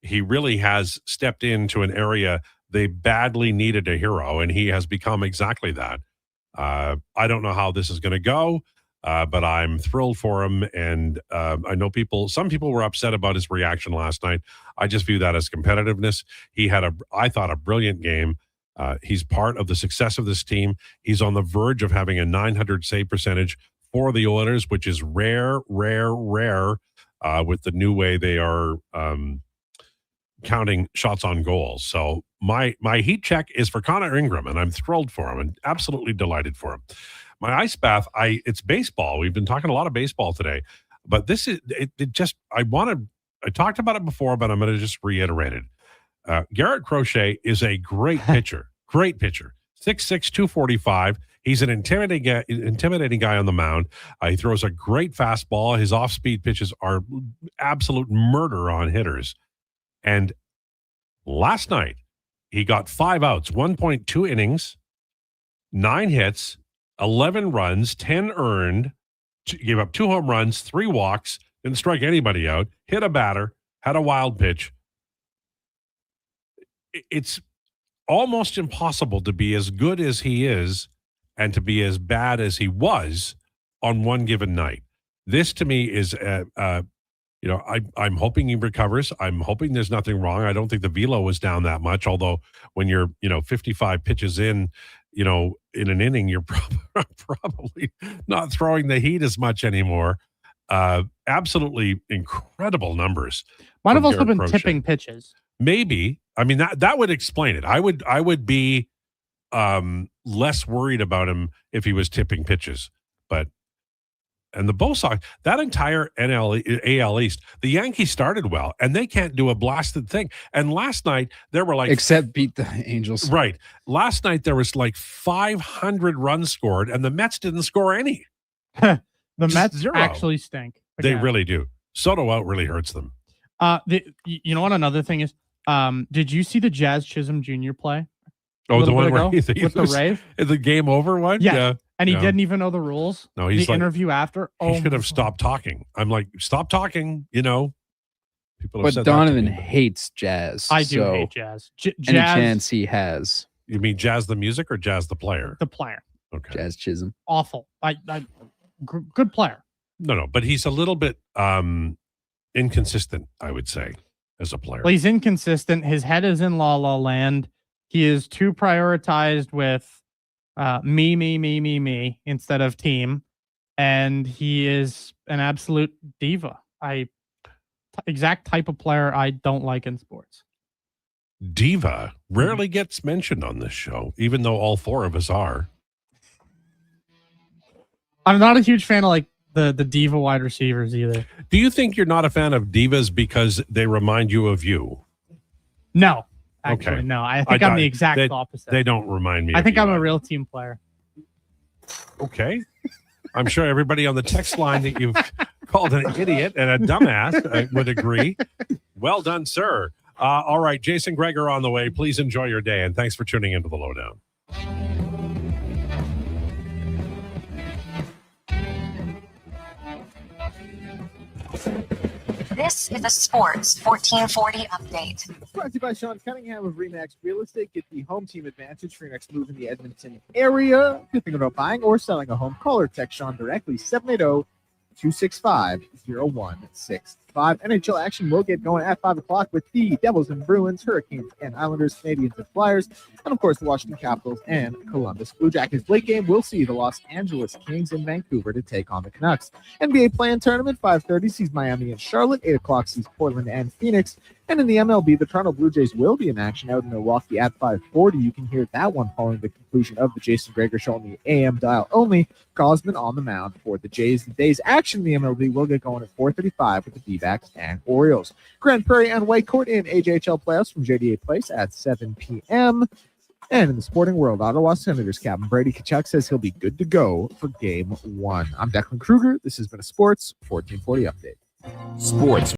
He really has stepped into an area they badly needed a hero, and he has become exactly that. I don't know how this is going to go. But I'm thrilled for him, and I know some people were upset about his reaction last night. I just view that as competitiveness. He had I thought, a brilliant game. He's part of the success of this team. He's on the verge of having a .900 save percentage for the Oilers, which is rare with the new way they are counting shots on goals. So my heat check is for Connor Ingram, and I'm thrilled for him and absolutely delighted for him. My ice bath, it's baseball. We've been talking a lot of baseball today, but this is I talked about it before, but I'm going to just reiterate it. Garrett Crochet is a great pitcher, 6'6", 245. He's an intimidating guy on the mound. He throws a great fastball. His off-speed pitches are absolute murder on hitters. And Last night, he got 5 outs, 1.2 innings, 9 hits, 11 runs, 10 earned, gave up 2 home runs, 3 walks, didn't strike anybody out, hit a batter, had a wild pitch. It's almost impossible to be as good as he is and to be as bad as he was on one given night. This to me is, I'm hoping he recovers. I'm hoping there's nothing wrong. I don't think the velo was down that much, although when you're, 55 pitches in an inning, you're probably not throwing the heat as much anymore. Absolutely incredible numbers. Might have from also Derek been Crochet. tipping pitches. Maybe. I mean, that would explain it. I would be less worried about him if he was tipping pitches. And the Bo Sox, that entire AL East, the Yankees started well, and they can't do a blasted thing. And last night, there were except beat the Angels. Right. Last night, there was 500 runs scored, and the Mets didn't score any. The Mets zero. actually stink. They Again. really do. Soto out really hurts them. You know what? Another thing is, did you see the Jazz Chisholm Jr. play? Oh, the one where with the Rays? The game over one? Yeah. And he didn't even know the rules. No, he's the interview after. He should have stopped talking. I'm like, stop talking. People have But said Donovan that to me. hates jazz. I do so hate Jazz. Any Jazz, chance he has. You mean Jazz the music or Jazz the player? the player, Okay. Jazz Chisholm. awful. Good player. No, but he's a little bit inconsistent, I would say, as a player. Well, he's inconsistent. His head is in la la land. He is too prioritized with me instead of team, and he is an absolute diva. Exact type of player I don't like in sports. Diva rarely gets mentioned on this show, even though all 4 of us are. I'm not a huge fan of the diva wide receivers either. Do you think you're not a fan of divas because they remind you of you? No. Actually, Okay. no. I think I'm the exact opposite. They don't remind me I of think you. I'm a real team player. Okay. I'm sure everybody on the text line that you've called an idiot and a dumbass would agree. Well done, sir. All right, Jason Krueger on the way. Please enjoy your day, and thanks for tuning into the Lowdown. This is a Sports 1440 update. Brought to you by Sean Cunningham of RE/MAX Real Estate. Get the home team advantage for your next move in the Edmonton area. If you're thinking about buying or selling a home, call or text Sean directly, 780-265-0165. NHL action will get going at 5 o'clock with the Devils and Bruins, Hurricanes and Islanders, Canadians and Flyers, and of course the Washington Capitals and Columbus Blue Jackets. Late game, we'll see the Los Angeles Kings in Vancouver to take on the Canucks. NBA play-in tournament, 5:30 sees Miami and Charlotte, 8 o'clock sees Portland and Phoenix. And in the MLB, the Toronto Blue Jays will be in action out in Milwaukee at 5:40. You can hear that one following the conclusion of the Jason Krueger Show on the AM dial only. Gosman on the mound for the Jays. The day's action in the MLB will get going at 4:35 with the D-backs and Orioles. Grand Prairie and Whitecourt in AJHL playoffs from JDA Place at 7 p.m. And in the sporting world, Ottawa Senators captain Brady Tkachuk says he'll be good to go for Game 1. I'm Declan Krueger. This has been a Sports 1440 update. Sports